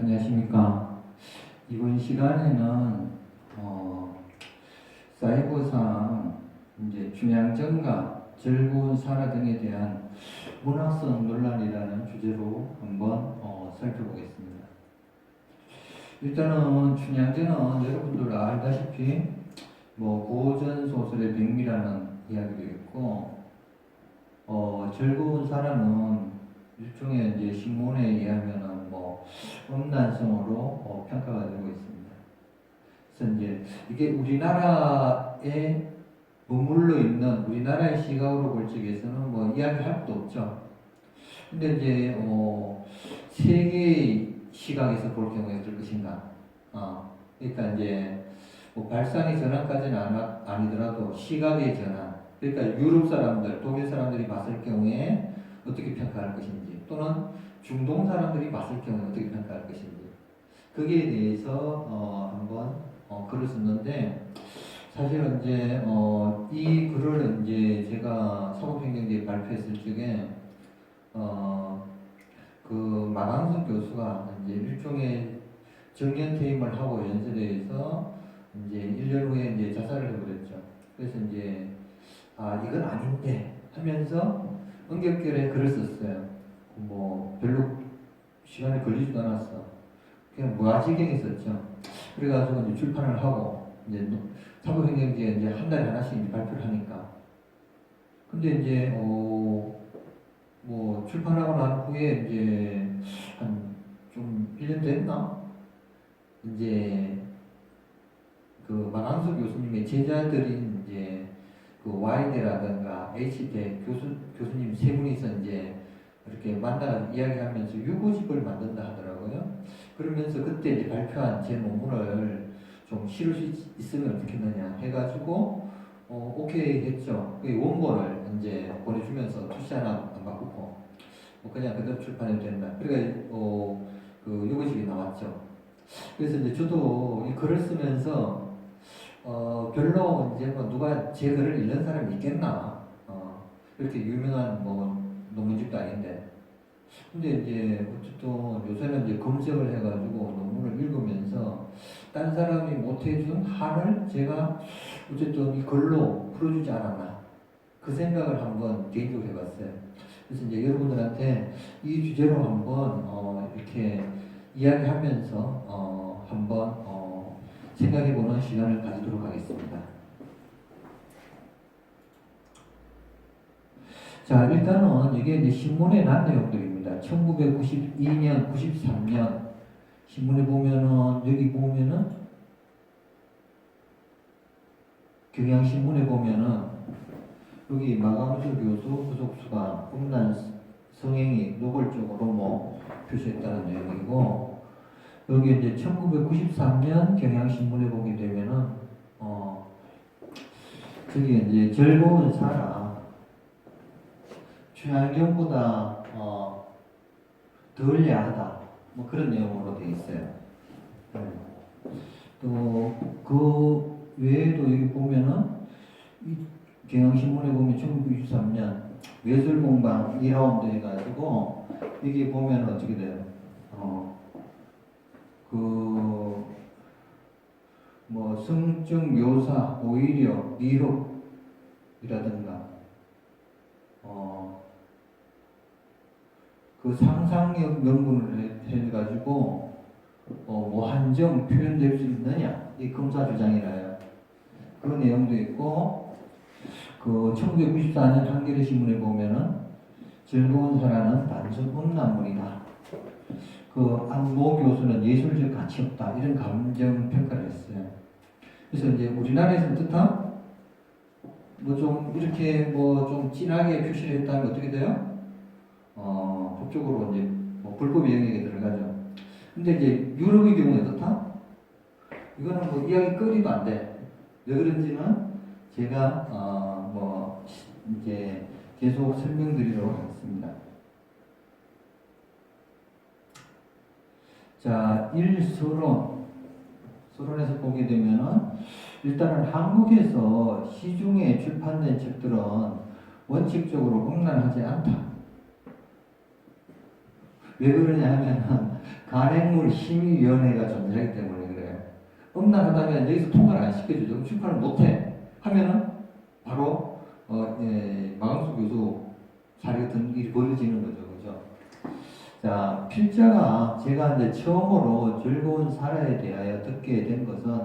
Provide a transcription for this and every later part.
안녕하십니까. 이번 시간에는 사이버상 이제 춘향전가, 즐거운 사라 등에 대한 문학성 논란이라는 주제로 한번 살펴보겠습니다. 일단은 춘향전은 여러분들 알다시피 고전 소설의 백미라는 이야기도 있고, 즐거운 사람은 일종의 신문에 의하면은 음란성으로 평가가 되고 있습니다. 그래서 이게 우리나라에 머물러 있는 우리나라의 시각으로 볼 적에서는 이야기할 것도 없죠. 근데 세계의 시각에서 볼 경우에 어떨 것인가. 그러니까 발상의 전환까지는 아니더라도 시각의 전환. 그러니까 유럽 사람들, 독일 사람들이 봤을 경우에 어떻게 평가할 것인지, 또는 중동 사람들이 봤을 경우에 어떻게 평가할 것인지, 거기에 대해서 한번 글을 썼는데, 사실은 이 글을 제가 사법행정지에 발표했을 적에 그 마강숙 교수가 일종의 정년퇴임을 하고 연세대에서 1년 후에 자살을 해버렸죠. 그래서 이건 아닌데 하면서 엄격결에 글을 썼어요. 별로 시간이 걸리지도 않았어. 그냥 무아지경에 썼죠. 그래가지고 출판을 하고, 사법행정지에 한 달에 하나씩 발표를 하니까. 근데 출판하고 난 후에 한 좀 1년 됐나? 그 마강수 교수님의 제자들인 그 Y대라든가 H대 교수님 세 분이서 이렇게 만나 이야기하면서 유고집을 만든다 하더라고요. 그러면서 그때 발표한 제 논문을 좀 실을 수 있으면 어떻겠느냐 해가지고 오케이 했죠. 그 원본을 보내주면서 투시 하나 안 바꾸고 그냥 그대로 출판해도 된다. 그러니까 그 유고집이 나왔죠. 그래서 저도 이 글을 쓰면서 별로 누가 제 글을 읽는 사람이 있겠나. 이렇게 유명한 논문집도 아닌데. 근데 어쨌든 요새는 검색을 해가지고 논문을 읽으면서 딴 사람이 못해준 한을 제가 어쨌든 이 글로 풀어주지 않았나. 그 생각을 한번 개인적으로 해봤어요. 그래서 여러분들한테 이 주제로 한번 이렇게 이야기하면서 한번 생각해보는 시간을 가지도록 하겠습니다. 자, 일단은 이게 신문에 난 내용들입니다. 1992년, 93년 신문에 보면은, 여기 보면은 경향신문에 보면은 여기 마강수 교수 후속수가 음란 성행위 노골적으로 표시했다는 내용이고, 여기 1993년 경향신문에 보게 되면은 저기 즐거운 사람 춘향전보다 덜 야하다 그런 내용으로 되어 있어요. 또 그 외에도 여기 보면은 이 경향신문에 보면 1993년 외술공방 2라운드 해가지고 여기 보면 어떻게 돼요? 성적 묘사, 오히려 미혹이라든가 그 상상력 명분을 해가지고 한정 표현될 수 있느냐, 이 검사 주장이라요. 그런 내용도 있고, 그 1994년 한겨레 신문에 보면은 즐거운 사람은 단순 음란물이다. 그 안모 교수는 예술적 가치 없다, 이런 감정 평가를 했어요. 그래서 우리나라에서는 뜻한 좀 이렇게 좀 진하게 표시를 했다면 어떻게 돼요? 법적으로 불법 영역에 들어가죠. 근데 유럽의 경우는 어떻다? 이거는 이야기거리도 안 돼. 왜 그런지는 제가 계속 설명드리도록 하겠습니다. 자, 서론에서 보게 되면은 일단은 한국에서 시중에 출판된 책들은 원칙적으로 음란하지 않다. 왜 그러냐 하면은 그 간행물 심의위원회가 존재하기 때문에 그래요. 음란하다면 여기서 통과를 안 시켜주죠. 그럼 출판을 못해. 하면은 바로 마강수 교수 사례 같은 일이 벌어지는 거죠. 그죠? 자, 필자가 제가 이제 처음으로 즐거운 사라에 대하여 듣게 된 것은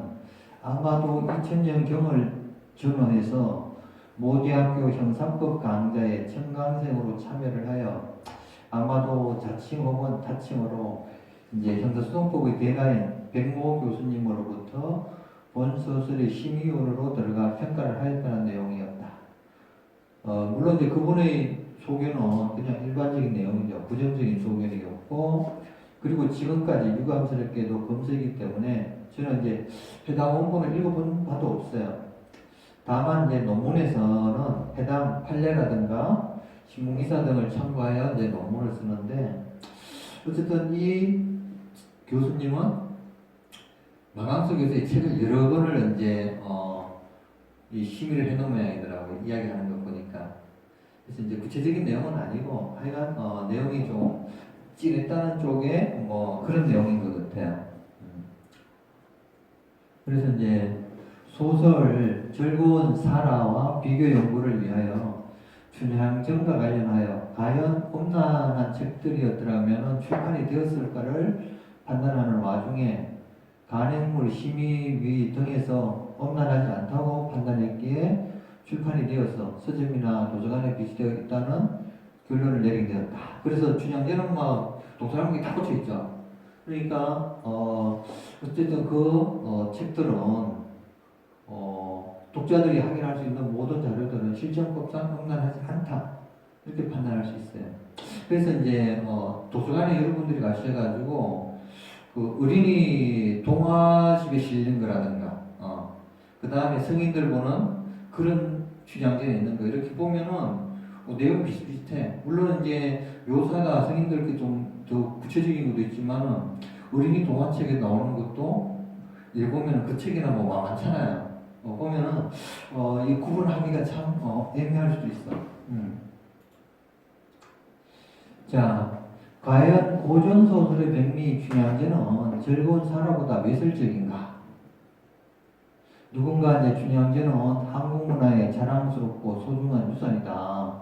아마도 2000년경을 전후해서 모대학교 형사법 강좌에 청강생으로 참여를 하여 아마도 자칭 혹은 타칭으로 이제 형사소송법의 대가인 백모 교수님으로부터 본 소설의 심의원으로 들어가 평가를 하였다는 내용이었다. 물론 이제 그분의 소견은 그냥 일반적인 내용이죠. 부정적인 소견이었고, 그리고 지금까지 유감스럽게도 검색이기 때문에 저는 이제 해당 원본을 읽어본 바도 없어요. 다만 이제 논문에서는 해당 판례라든가 신문기사 등을 참고하여 이제 논문을 쓰는데, 어쨌든 이 교수님은 마강수 교수의 책을 여러 권을 이제 이 심의를 해놓은 모양이더라고요. 이야기하는 거 보니까. 그래서 이제 구체적인 내용은 아니고 하여간 내용이 좀 찐했다는 쪽에 뭐 그런 내용인 것 같아요. 그래서 이제 소설 즐거운 사라와 비교 연구를 위하여 춘향전과 관련하여 과연 험난한 책들이었더라면 출판이 되었을까를 판단하는 와중에 간행물 심의위 등에서 엄란하지 않다고 판단했기에 출판이 되어서 서점이나 도서관에 비치되어 있다는 결론을 내리게 되었다. 그래서 춘향전은 막 동서남북이 다 꽂혀 있죠. 그러니까 어쨌든 그 책들은 독자들이 확인할 수 있는 모든 자료들은 실정법상 엄란하지 않다. 이렇게 판단할 수 있어요. 그래서 이제 도서관에 여러분들이 가셔가지고 그 어린이 동화집에 실린 거라든가 그 다음에 성인들 보는 그런 춘향전에 있는 거 이렇게 보면은 내용 비슷비슷해. 물론 이제 묘사가 성인들께 좀 더 구체적인 것도 있지만은 어린이 동화책에 나오는 것도 읽으면 그 책이나 뭐 많잖아요. 보면은 이 구분하기가 참 애매할 수도 있어. 자, 과연 고전 소설의 백미 춘향전은 즐거운 사라보다 외설적인가? 누군가 이제 춘향전은 한국 문화의 자랑스럽고 소중한 유산이다.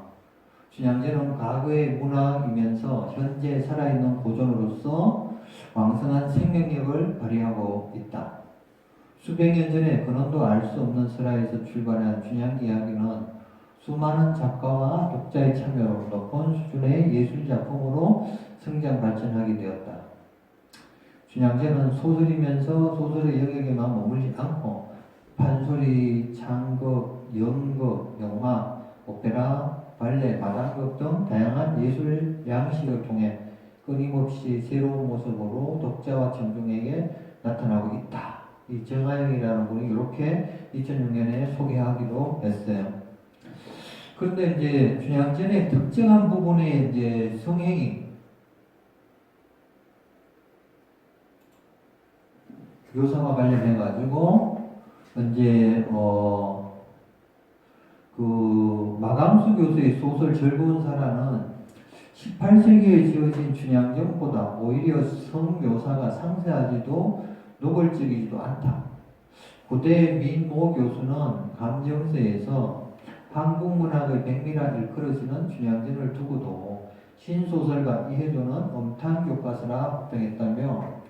춘향전은 과거의 문화이면서 현재 살아있는 고전으로서 왕성한 생명력을 발휘하고 있다. 수백 년 전에 근원도 알 수 없는 설화에서 출발한 춘향 이야기는 수많은 작가와 독자의 참여로 높은 수준의 예술작품으로 성장 발전하게 되었다. 춘향전은 소설이면서 소설의 영역에만 머물지 않고 판소리, 창극, 연극, 영화, 오페라, 발레, 마당극 등 다양한 예술 양식을 통해 끊임없이 새로운 모습으로 독자와 청중에게 나타나고 있다. 이 정하영이라는 분이 이렇게 2006년에 소개하기도 했어요. 그런데 이제 춘향전의 특정한 부분에 이제 성행이 묘사와 관련해 가지고 이제 그 마강수 교수의 소설 즐거운 사라는 18세기에 지어진 춘향전보다 오히려 성묘사가 상세하지도 노골적이지도 않다. 고대 민모 교수는 감정서에서 한국 문학의 백미라 일컬어지는 춘향전을 두고도 신소설가 이해조는 엄탄 교과서라 확정했다며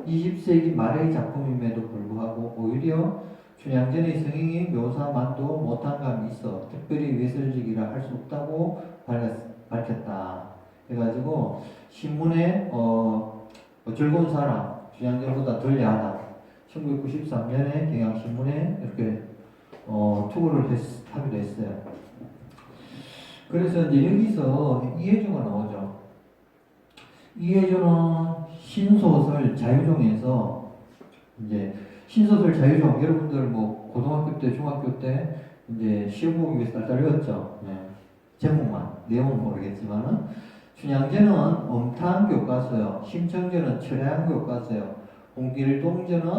20세기 말의 작품임에도 불구하고 오히려 춘향전의 성행이 묘사만도 못한 감이 있어 특별히 외설적이라 할 수 없다고 밝혔다. 해가지고 신문에 즐거운 사람 춘향전보다 덜 야하다. 1993년에 경향신문에 이렇게 투고를 하기도 했어요. 그래서 이제 여기서 이해조가 나오죠. 이해조는 신소설 자유종에서 이제 신소설 자유종 여러분들 뭐 고등학교 때 중학교 때 이제 시험 보기 위해서 딸딸 외웠죠. 네. 제목만 내용은 모르겠지만은 춘향전은 엄탄 교과서요. 심청전은 철양 교과서요. 홍길동전은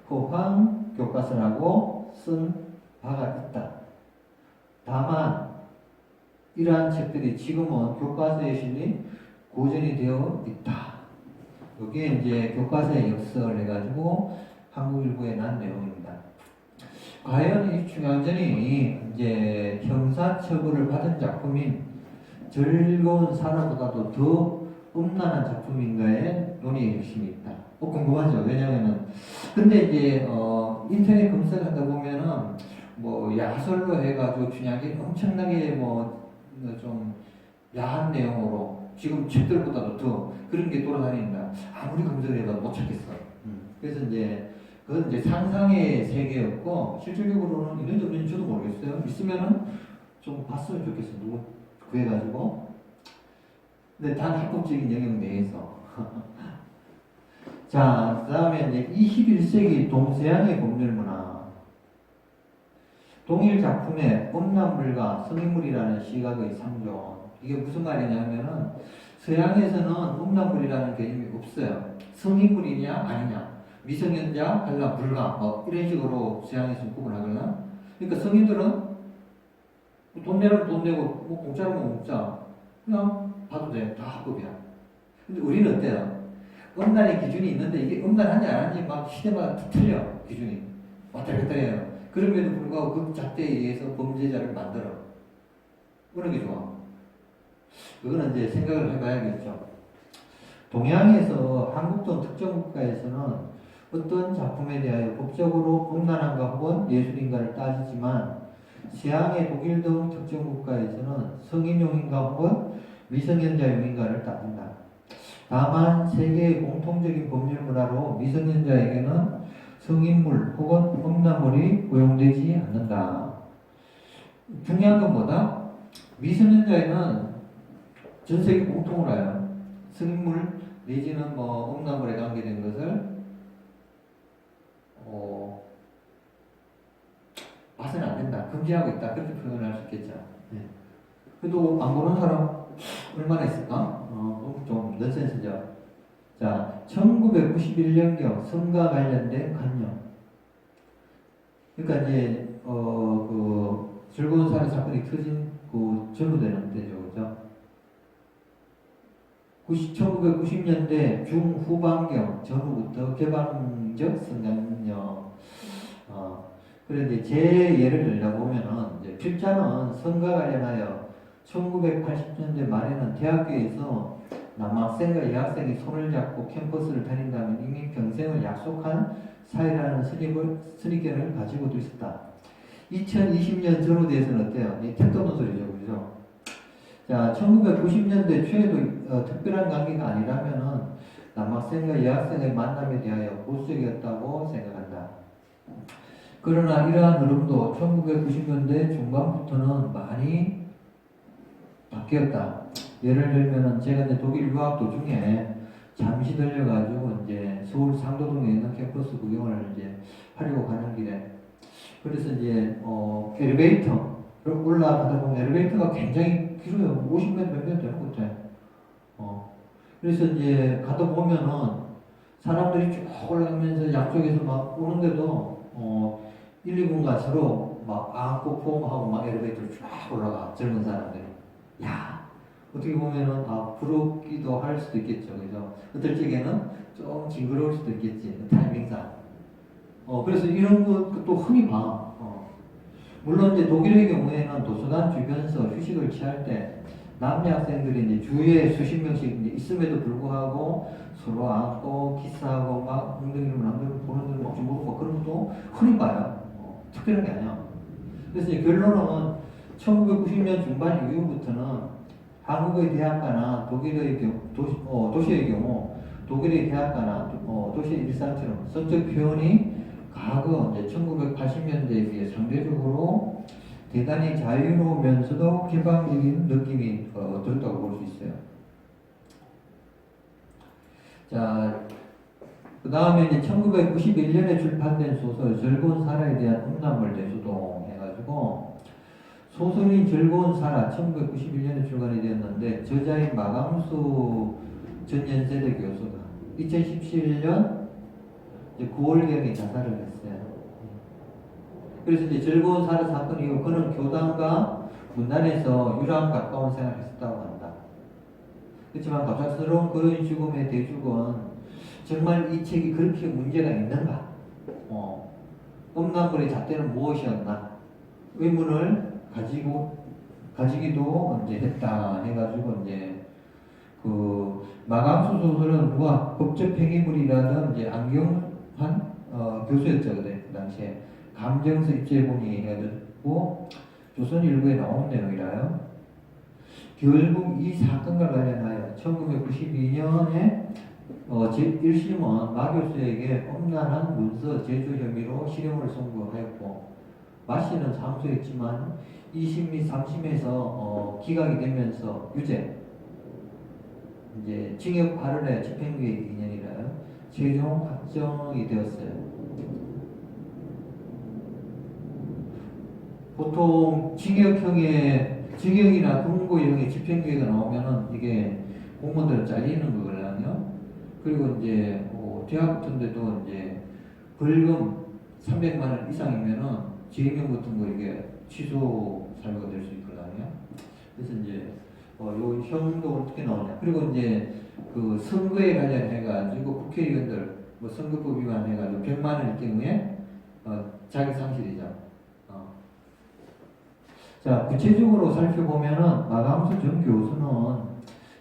허황 교과서라고 쓴 바가 있다. 다만 이러한 책들이 지금은 교과서에 실린 고전이 되어 있다. 이게 이제 교과서에 역설 해가지고 한국일보에 난 내용입니다. 과연 이 충양전이 이제 형사처벌을 받은 작품인 즐거운 사라보다도 더 음란한 작품인가에 논의의 핵심이 있다. 궁금하죠? 왜냐면은 근데 이제 인터넷 검색하다 보면은 뭐 야설로 해가지고 춘향이 엄청나게 뭐 좀 야한 내용으로 지금 책들보다도 더 그런 게 돌아다닌다. 아무리 검색을 해봐도 못 찾겠어. 그래서 이제 그건 이제 상상의 세계였고 실질적으로는 있는지 없는지 저도 모르겠어요. 있으면은 좀 봤으면 좋겠어. 누구 구해가지고. 근데 단 합법적인 영역 내에서. 자, 그 다음에 이제 21세기 동서양의 법률 문화. 동일 작품의 음란물과 성인물이라는 시각의 상존. 이게 무슨 말이냐면은 서양에서는 음란물이라는 개념이 없어요. 성인물이냐 아니냐, 미성년자, 관람, 불가 뭐 이런 식으로 서양에서 구분하거나. 그러니까 성인들은 돈 내면 돈 내고 뭐 공짜로 먹자 그냥 봐도 돼. 다 합법이야. 근데 우리는 어때요? 음란의 기준이 있는데 이게 음란한지 안 한지 막 시대마다 틀려. 기준이 왔다 갔다 해요. 그럼에도 불구하고 그 잣대에 의해서 범죄자를 만들어. 그런 게 좋아. 그거는 이제 생각을 해봐야겠죠. 동양에서 한국 등 특정 국가에서는 어떤 작품에 대하여 법적으로 음란한가 혹은 예술인가를 따지지만 서양의 독일 등 특정 국가에서는 성인용인가 혹은 미성년자용인가를 따진다. 다만 세계의 공통적인 법률 문화로 미성년자에게는 성인물 혹은 음란물이 고용되지 않는다. 중요한 건 뭐다? 미성년자에는 전 세계 공통으로 해요. 성인물 내지는 뭐 음란물에 관계된 것을 봐서는 안 된다. 금지하고 있다. 그렇게 표현할 수 있겠죠. 네. 그래도 안 보는 사람 얼마나 있을까? 좀 넌센스죠. 자, 1991년경 성과 관련된 관념. 그러니까 이제 그 즐거운 사랑 사건이 터진 그 전후되는 때죠, 그죠? 1990년대 중후반경 전후부터 개방적 성관념. 그런데 제 예를 들다 보면은 이제 필자는 성과 관련하여 1980년대 말에는 대학교에서 남학생과 여학생이 손을 잡고 캠퍼스를 다닌다면 이미 평생을 약속한 사이라는 선입견을 가지고도 있었다. 2020년 전후대에서는 어때요? 택도 없는 소리죠, 그죠? 자, 1990년대 초에도 특별한 관계가 아니라면은 남학생과 여학생의 만남에 대하여 보수적이었다고 생각한다. 그러나 이러한 흐름도 1990년대 중반부터는 많이 바뀌었다. 예를 들면은 제가 이제 독일 유학 도중에 잠시 들려가지고 이제 서울 상도동에 있는 캠퍼스 구경을 이제 하려고 가는 길에 그래서 이제 엘리베이터를 올라가다 보면 엘리베이터가 굉장히 길어요. 50m 몇 명 되는 것 같아요. 그래서 이제 가다 보면은 사람들이 쭉 올라가면서 양쪽에서 막 오는데도 1, 2분가 서로 막 안고 포옹하고 막 엘리베이터를 쫙 올라가 젊은 사람들이. 야, 어떻게 보면은 부럽기도 할 수도 있겠죠, 그죠? 어떨 적에는 좀 징그러울 수도 있겠지, 타이밍상. 그래서 이런 것도 흔히 봐. 물론 이제 독일의 경우에는 도서관 주변에서 휴식을 취할 때 남녀 학생들이 이제 주위에 수십 명씩 이제 있음에도 불구하고 서로 안고 키스하고 막 엉덩이를 남들 보는 데를 막 물고 그런 것도 흔히 봐요. 특별한 게 아니야. 그래서 이제 결론은 1990년 중반 이후부터는 한국의 대학가나 독일의 도시의 경우 독일의 대학가나 도시의 일상처럼 성적 표현이 과거 이제 1980년대에 비해 상대적으로 대단히 자유로우면서도 개방적인 느낌이 들었다고 볼 수 있어요. 자, 그 다음에 이제 1991년에 출판된 소설 즐거운 사라에 대한 음란물 대소동 해가지고 소설인 즐거운 사라 1991년에 출간이 되었는데 저자인 마감수 전 연세대 교수가 2017년 9월경에 자살을 했어요. 그래서 이제 즐거운 사라 사건 이후 그는 교단과 문단에서 유랑 가까운 생활을 했었다고 한다. 그렇지만 갑작스러운 그의 죽음의 대죽은 정말 이 책이 그렇게 문제가 있는가? 음란물의 잣대는 무엇이었나? 의문을 가지기도 이제 했다 해가지고 이제 그 마감수 소설은 누가 법적 폐기물이라던 이제 안경환 교수였죠 그때 그 당시에 감정서 입제본이 해가지고 조선일보에 나온 내용이라요. 결국 이 사건과 관련하여 1992년에 제1심은 마 교수에게 음란한 문서 제조 혐의로 실형을 선고하였고 마 씨는 상소했지만 2심 및 3심에서 기각이 되면서 유죄 이제 징역 8월에 집행유예 2년이라 최종 확정이 되었어요. 보통 징역이나 금고형의 집행유예가 나오면은 이게 공무원들은 잘리는 거거든요. 그리고 이제 대학 같은 데도 이제 벌금 300만 원 이상이면은 재임용 같은 거 이게 취소 사유가 될 수 있거든요. 그래서 이제 요 형도 어떻게 나오냐. 그리고 이제 그 선거에 관련해가지고 국회의원들 뭐 선거법 위반해가지고 100만 원일 경우에 자기 상실이죠. 자, 구체적으로 살펴보면은 마감수 전 교수는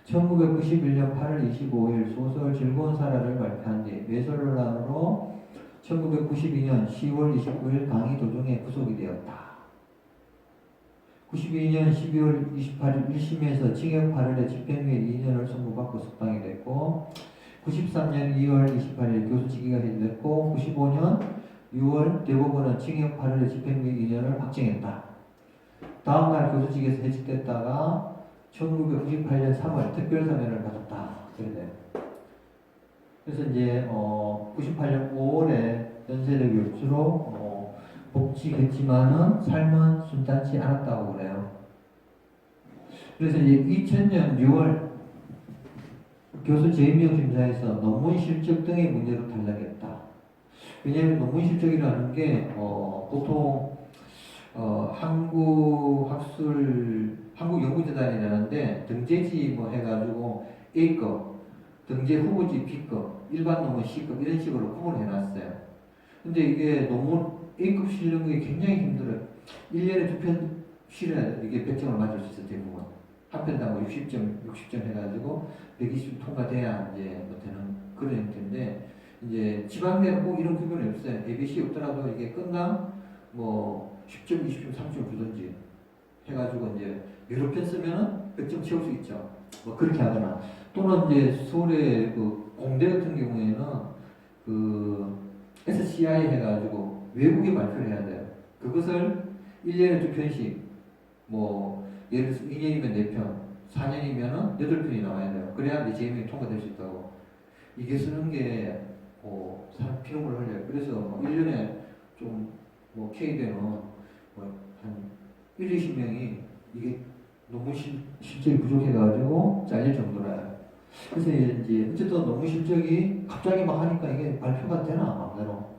1991년 8월 25일 소설 즐거운 사라를 발표한 뒤 외설론란으로 1992년 10월 29일 강의 도중에 구속이 되었다. 92년 12월 28일 1심에서 징역 8월에 집행유예 2년을 선고받고 석방이 됐고 93년 2월 28일 교수 직위가 해제됐고 95년 6월 대법원은 징역 8월에 집행유예 2년을 확정했다. 다음날 교수직에서 해직됐다가 1998년 3월 특별사면을 받았다. 그래서 이제 98년 5월에 연세대 교수로 복직했지만은 삶은 순탄치 않았다고 그래요. 그래서 이제 2000년 6월 교수 재임용 심사에서 논문 실적 등의 문제로 탈락했다. 왜냐하면 논문 실적이라는 게 보통 한국연구재단이라는데 등재지 뭐 해가지고 A급, 등재 후보지 B급, 일반 논문 C급 이런 식으로 구분을 해놨어요. 근데 이게 논문 A급 실는 게 굉장히 힘들어요. 1년에 2편 실어야 돼. 이게 100점을 맞을 수 있어 대부분. 한 편당 뭐 60점 해가지고 120점 통과돼야 이제 뭐 되는 그런 형태인데 이제 지방대는 꼭 이런 구분이 없어요. ABC 없더라도 이게 끝나 뭐 10점, 20점, 30점 주든지 해가지고 이제 여러 편 쓰면은 100점 채울 수 있죠. 뭐 그렇게 하거나 또는 이제 서울의 그 공대 같은 경우에는 그 SCI 해가지고 외국에 발표를 해야 돼요. 그것을 1년에 2편씩 뭐 예를 들어서 2년이면 4편, 4년이면은 8편이 나와야 돼요. 그래야 이제 재임이 통과될 수 있다고. 이게 쓰는 게 사람 피눈물 흘려요. 그래서 1년에 좀 뭐 K대는 한 1, 20명이 이게 너무 실적이 부족해가지고 잘릴 정도라요. 그래서 이제 어쨌든 너무 실적이 갑자기 막 하니까 이게 발표가 되나 마음대로.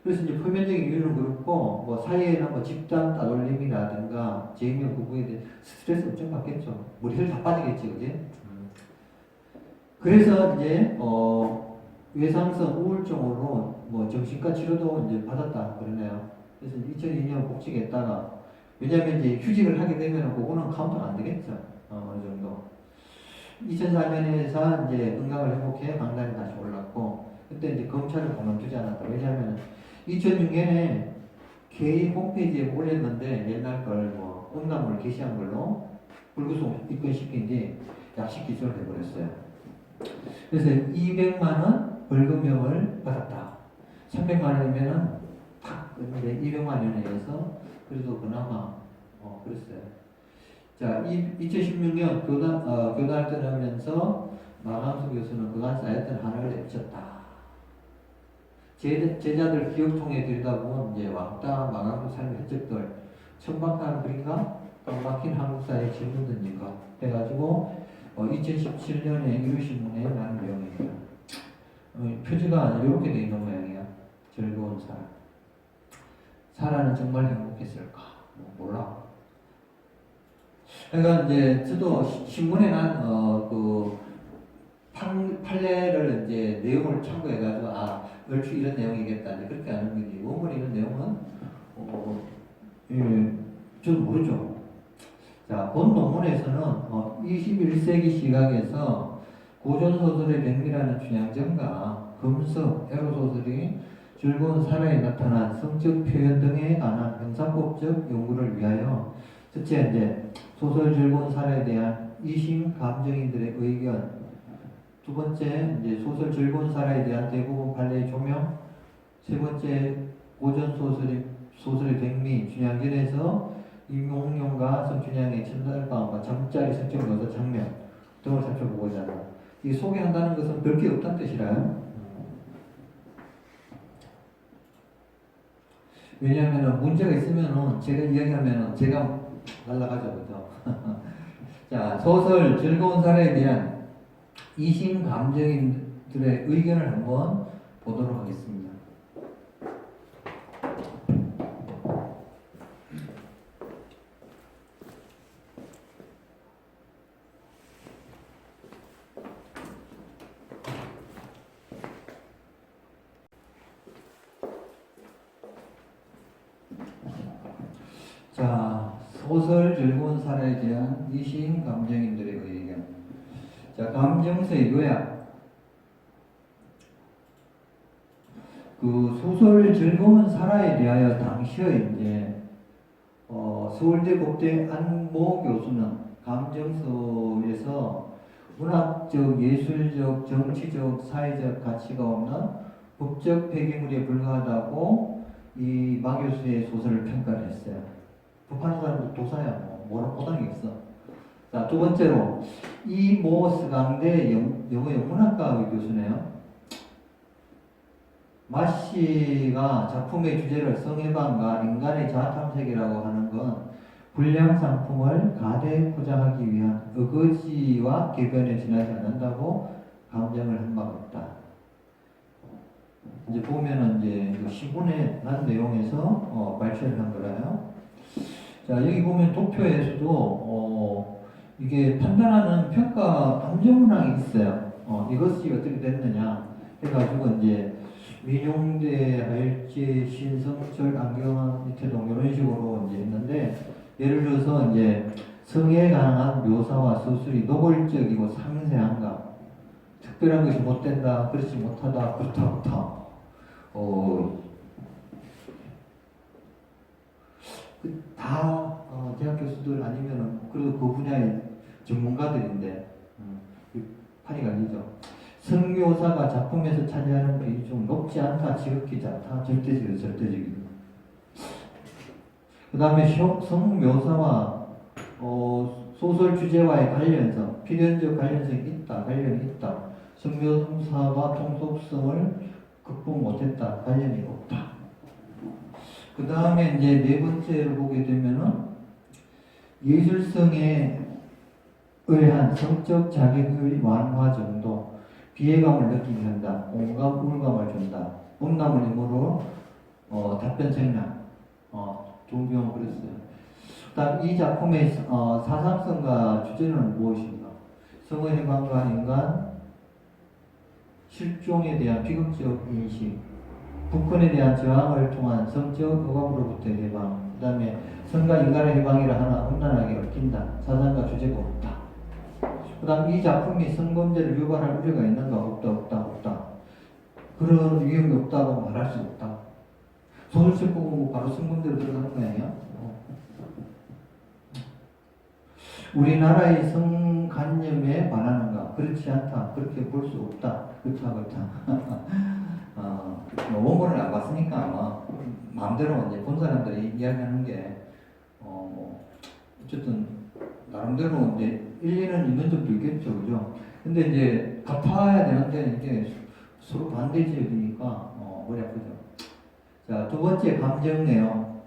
그래서 이제 표면적인 이유는 그렇고 뭐 사이에는 뭐 집단 따돌림이라든가 재임용 부부에 대해 스트레스 엄청 받겠죠. 머리를 다 빠지겠지, 그지? 그래서 이제 외상성 우울증으로 뭐 정신과 치료도 이제 받았다 그러네요. 그래서 2002년 복직했다가 왜냐면 이제 휴직을 하게 되면 그거는 카운트가 안 되겠죠. 어느 정도. 2004년에서 이제 건강을 회복해 강단에 다시 올랐고 그때 이제 검찰을 그만두지 않았다. 왜냐하면 2006년에 개인 홈페이지에 올렸는데 옛날 걸 뭐 음란물 게시한 걸로 불구속 입건시킨 뒤 약식 기소를 해버렸어요. 그래서 200만 원 벌금형을 받았다. 300만 원이면은 탁 근데 200만 원에 의해서 그래도 그나마 그랬어요. 자, 2016년 교단을 떠나면서 마감수 교수는 그간 쌓였던 한을 내쳤다. 제자들 기억통에 들여다보면 이제 왕따 마감수 삶의 흔적들, 천박한 글인가, 막힌 한국사의 질문든지가 해가지고 2017년에 유일신문에 나온 내용입니다. 표지가 이렇게 되어 있는 모양이야. 즐거운 사라. 사라는 정말 행복했을까? 몰라. 그러니까 이제 저도 신문에 난 그 판례를 이제 내용을 참고해가지고 얼추 이런 내용이겠다 이제 그렇게 하는 거지. 원문에 이런 내용은 예, 저도 모르죠. 자, 본 논문에서는 21세기 시각에서 고전소설의 백미라는 춘향전과 금서, 에로소설이 즐거운 사랑에 나타난 성적 표현 등에 관한 형사법적 연구를 위하여 첫째 이제 소설 즐거운 사랑에 대한 이심 감정인들의 의견, 두 번째 이제 소설 즐거운 사랑에 대한 대부분 판례의 조명, 세 번째 고전 소설의 백미 춘향전에서 임용룡과 성춘향의 천달방과 잠자리 성적 묘사 장면 등을 살펴보고자 한다. 이 소개한다는 것은 별게 없다는 뜻이라요. 왜냐하면 문제가 있으면 제가 이야기하면 제가 날아가죠, 그죠? 자, 소설 즐거운 사랑에 대한 이심 감정인들의 의견을 한번 보도록 하겠습니다. 자, 소설 즐거운 사랑에 대한 이심 감정인들의 의견. 자, 감정서의 요약. 그 소설 즐거운 사랑에 대하여 당시의 이제 서울대 국대 안모 교수는 감정서에서 문학적, 예술적, 정치적, 사회적 가치가 없는 법적 폐기물에 불과하다고 이 마 교수의 소설을 평가를 했어요. 법하는 사람도 도사야 뭐라 못하는 게 없어. 자, 두 번째로 이모 스강대 영어 영문학과 교수네요. 마 씨가 작품의 주제를 성해방과 인간의 자아탐색이라고 하는 건 불량 상품을 가대 포장하기 위한 어거지와 궤변에 지나지 않는다고 감정을 한 바가 없다. 이제 보면은 이제 그 시군에 난 내용에서 발췌를 한 거라요. 자, 여기 보면 도표에서도 이게 판단하는 평가 감정문항이 있어요. 이것이 어떻게 됐느냐 해가지고 이제 민용대, 하일제, 신성철, 안경환, 이태동 이런 식으로 이제 했는데 예를 들어서 이제 성에 관한 묘사와 서술이 노골적이고 상세한가, 특별한 것이 못된다, 그렇지 못하다, 그렇다. 다 대학 교수들 아니면은 그래도 그 분야의 전문가들인데 판이 갈리죠. 성묘사가 작품에서 차지하는 비율이 좀 높지 않다, 지극히 작다, 절대적이다. 그 다음에 성묘사와 소설 주제와의 관련성, 필연적 관련성이 있다, 관련이 있다. 성묘사와 통속성을 극복 못했다, 관련이 없다. 그 다음에 이제 네 번째로 보게 되면은 예술성에 의한 성적 자격의 완화 정도, 비애감을 느끼게 한다, 온갖 우울감을 준다, 음란물 힘으로 답변 생략, 종교형 그랬어요. 그다음 이 작품의 사상성과 주제는 무엇인가? 성의 해방과 인간 실종에 대한 비극적 인식, 북한에 대한 저항을 통한 성적 억압으로부터의 해방, 그 다음에 성과 인간의 해방이라 하나 험난하게 얽힌다. 사상과 주제가 없다. 그 다음 이 작품이 성범죄를 유발할 우려가 있는가? 없다. 그런 위험이 없다고 말할 수 없다. 소설책 보고 바로 성범죄로 들어가는 거 아니야? 우리나라의 성관념에 반하는가? 그렇지 않다. 그렇게 볼 수 없다. 그렇다. 원본을 안 봤으니까 아마 마음대로 이제 본 사람들이 이야기하는 게 어쨌든 나름대로 이제 일리는 있는 점도 있겠죠, 그죠? 근데 이제 같아야 되는데 이게 서로 반대 지역이니까 머리 아프죠. 자, 두 번째 감정 내용.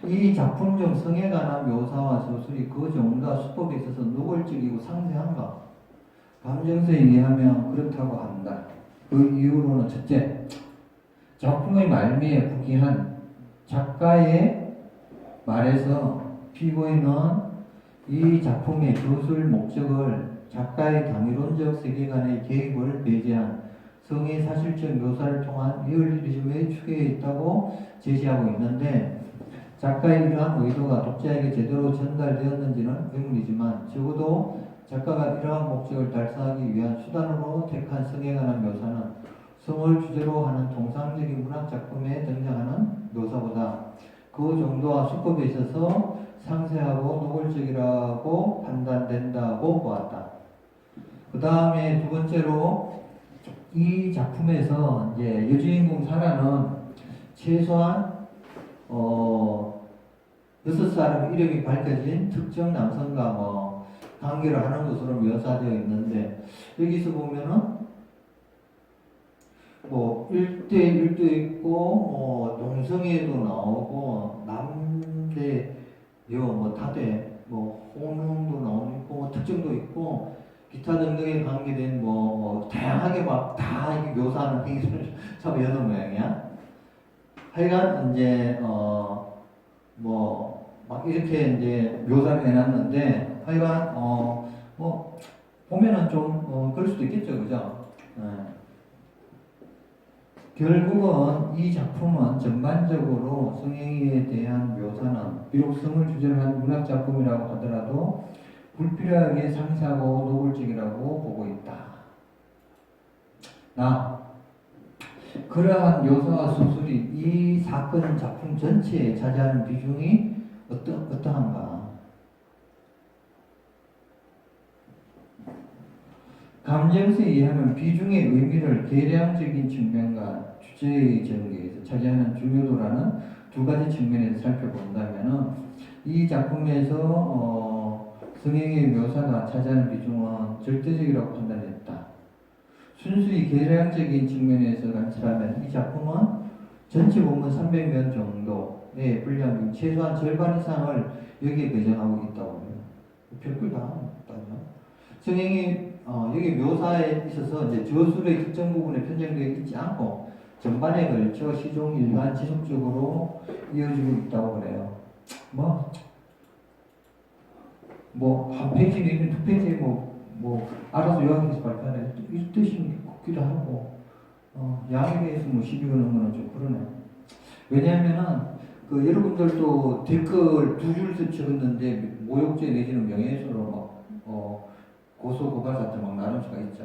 이 작품 중 성에 관한 묘사와 서술이 그 정도가 수법에 있어서 노골적이고 상세한가? 감정서에 의하면 그렇다고 한다. 그 이유로는 첫째, 작품의 말미에 부기한 작가의 말에서 피고인은 이 작품의 저술 목적을 작가의 당위론적 세계관의 개입을 배제한 성의 사실적 묘사를 통한 리얼리즘의 추계에 있다고 제시하고 있는데, 작가의 이러한 의도가 독자에게 제대로 전달되었는지는 의문이지만 적어도 작가가 이러한 목적을 달성하기 위한 수단으로 택한 성에 관한 묘사는 성을 주제로 하는 통상적인 문학 작품에 등장하는 묘사보다 그 정도와 수법에 있어서 상세하고 노골적이라고 판단된다고 보았다. 그 다음에 두 번째로 이 작품에서 이제 여주인공 사라는 최소한 6사람 이름이 밝혀진 특정 남성과 관계를 하는 것으로 묘사되어 있는데, 여기서 보면은 1대1도 있고 동성애도 나오고 남대 다대 혼용도 나오고 특정도 있고 기타 등등에 관계된 다양하게 막 다 묘사하는 행위를 참 여는 모양이야. 하여간 이제 막 이렇게 이제 묘사를 해놨는데, 하여간 보면은 좀 그럴 수도 있겠죠, 그죠? 결국은 이 작품은 전반적으로 성행위에 대한 묘사는 비록 성을 주제로 한 문학 작품이라고 하더라도 불필요하게 상세하고 노골적이라고 보고 있다. 그러한 묘사와 수술이 이 사건 작품 전체에 차지하는 비중이 어떠한가? 감정서에 의하면 비중의 의미를 계량적인 측면과 주제의 전개에서 차지하는 중요도라는 두 가지 측면에서 살펴본다면, 이 작품에서 성행의 묘사가 차지하는 비중은 절대적이라고 판단했다. 순수히 계량적인 측면에서 관찰하면 이 작품은 전체 본문 300면 정도의 분량 중 최소한 절반 이상을 여기에 배정하고 있다고 해요. 별걸 다 없다죠. 성행이 여기 묘사에 있어서 이제 저술의 특정 부분에 편정되어 있지 않고 전반에 걸쳐 시종 일관 지속적으로 이어지고 있다고 그래요. 한 페이지 내지는 두 페이지 알아서 요약해서 발표하네. 이 뜻이 곱기도 하고, 양에 대해서 시비 거는 거는 좀 그러네. 왜냐하면은, 여러분들도 댓글 두 줄 적었는데, 모욕죄 내지는 명예훼손으로 고소, 고발 사태 나눌 수가 있죠.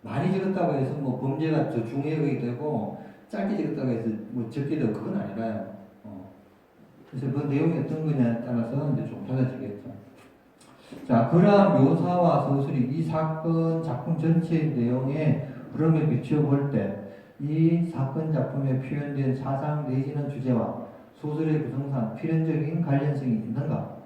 많이 적었다고 해서 범죄가 더 중요하게 되고, 짧게 적었다고 해서 적게 되고, 그건 아니라요. 그래서 그 내용이 어떤 거냐에 따라서 이제 좀 달라지겠죠. 자, 그러한 묘사와 서술이 이 사건 작품 전체의 내용에 흐름에 비추어 때 이 사건 작품에 표현된 사상 내지는 주제와 소설의 구성상 필연적인 관련성이 있는가?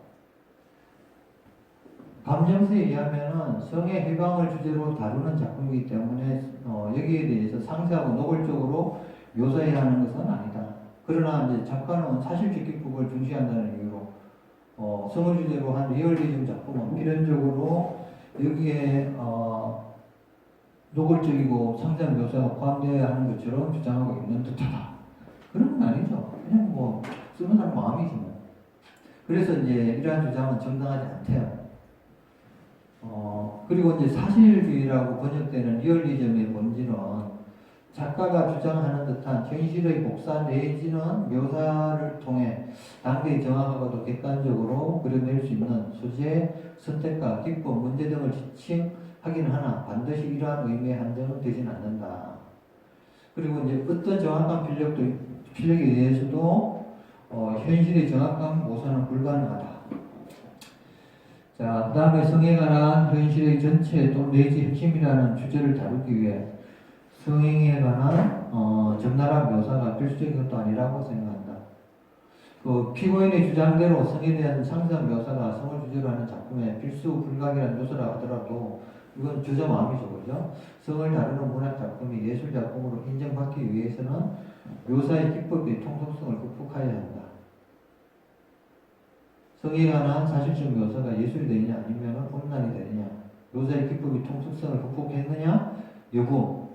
감정서에 의하면은 성의 해방을 주제로 다루는 작품이기 때문에 여기에 대해서 상세하고 노골적으로 묘사해야 하는 것은 아니다. 그러나 이제 작가는 사실적 기법을 중시한다는 이유로 성을 주제로 한 리얼리즘 작품은 필연적으로 여기에 노골적이고 상세한 묘사가 포함되어야 하는 것처럼 주장하고 있는 듯하다. 그런 건 아니죠. 그냥 쓰는 사람 마음이지 뭐. 그래서 이제 이러한 주장은 정당하지 않대요. 그리고 이제 사실주의라고 번역되는 리얼리즘의 본질은 작가가 주장하는 듯한 현실의 복사 내지는 묘사를 통해 당대히 정확하고도 객관적으로 그려낼 수 있는 소재, 선택과 기법, 문제 등을 지칭하기는 하나 반드시 이러한 의미의 한정은 되진 않는다. 그리고 이제 어떤 정확한 필력에 의해서도 현실의 정확한 모사는 불가능하다. 자, 그 다음에 성에 관한 현실의 전체 또는 내지 핵심이라는 주제를 다루기 위해 성행에 관한 적나라한 묘사가 필수적인 것도 아니라고 생각한다. 피고인의 주장대로 성에 대한 상세한 묘사가 성을 주제로 하는 작품의 필수 불가결한 요소라 하더라도 이건 저자 마음이죠, 그죠? 성을 다루는 문학 작품이 예술 작품으로 인정받기 위해서는 묘사의 기법의 통속성을 극복해야 한다. 성에 관한 사실적 묘사가 예술이 되느냐 아니면 험난이 되느냐, 묘사의 기법이 통속성을 극복했느냐 여부,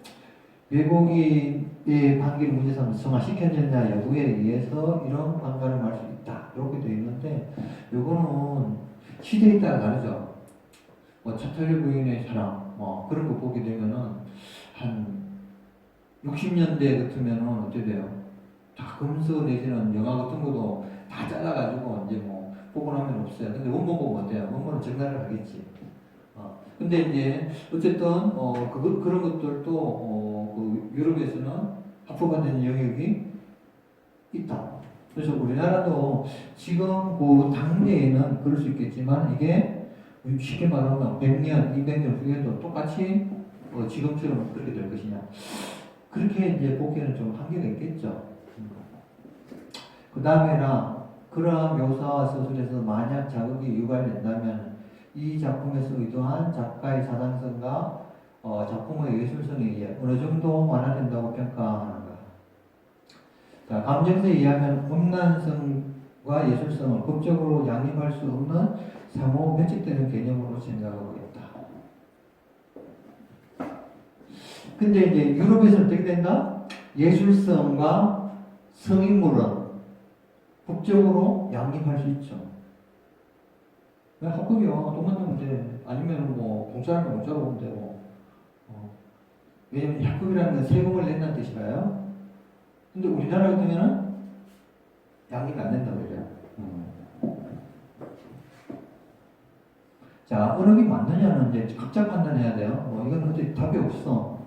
왜곡의 관계를 문제 삼아 성화시켰느냐 여부에 의해서 이런 판가를 할 수 있다. 이렇게 되어 있는데, 이거는 시대에 따라 다르죠. 뭐 차탈리 부인의 사랑, 뭐 그런 거 보게 되면은 한 60년대 같으면은 어떻게 돼요? 다 검서 내지는 영화 같은 것도 다 잘라가지고 이제 뭐 보고 나면 없어요. 근데 원본 보면 어때요? 원본은 정나를 하겠지. 근데 이제 어쨌든 그런 것들도 그 유럽에서는 합법화된 영역이 있다. 그래서 우리나라도 지금 그 당대에는 그럴 수 있겠지만 이게 쉽게 말하면 100년, 200년 후에도 똑같이 지금처럼 그렇게 될 것이냐. 그렇게 이제 보기에는 좀 한계가 있겠죠. 그 다음에나 그러한 묘사와 서술에서 만약 자극이 유발된다면 이 작품에서 의도한 작가의 사상성과 작품의 예술성에 의해 어느 정도 완화된다고 평가하는가. 자, 감정서에 의하면 음란성과 예술성을 법적으로 양립할 수 없는 상호 면책되는 개념으로 생각하고 있다. 근데 이제 유럽에서는 어떻게 된다? 예술성과 성인물은 법적으로 양립할 수 있죠. 왜 합법이요? 돈 만들면 돼. 아니면 뭐 공짜라면 공짜로 보면 되고. 왜냐면 합법이라는 건 세금을 낸다는 뜻이라요. 근데 우리나라 같으면은 양립이 안 된다고 그래요. 자, 어느 게 맞느냐는 이제 각자 판단해야 돼요. 이건 어떻게 답이 없어.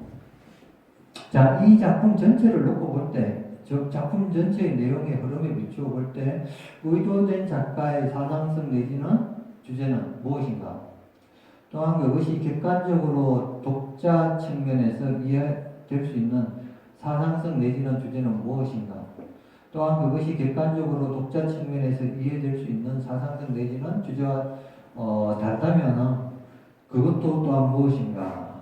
자, 이 작품 전체를 놓고 볼 때, 즉 작품 전체의 내용의 흐름에 비추어 볼 때 의도된 작가의 사상성 내지는 주제는 무엇인가? 또한 그것이 객관적으로 독자 측면에서 이해될 수 있는 사상성 내지는 주제는 무엇인가? 또한 그것이 객관적으로 독자 측면에서 이해될 수 있는 사상성 내지는 주제와 다르다면 그것도 또한 무엇인가?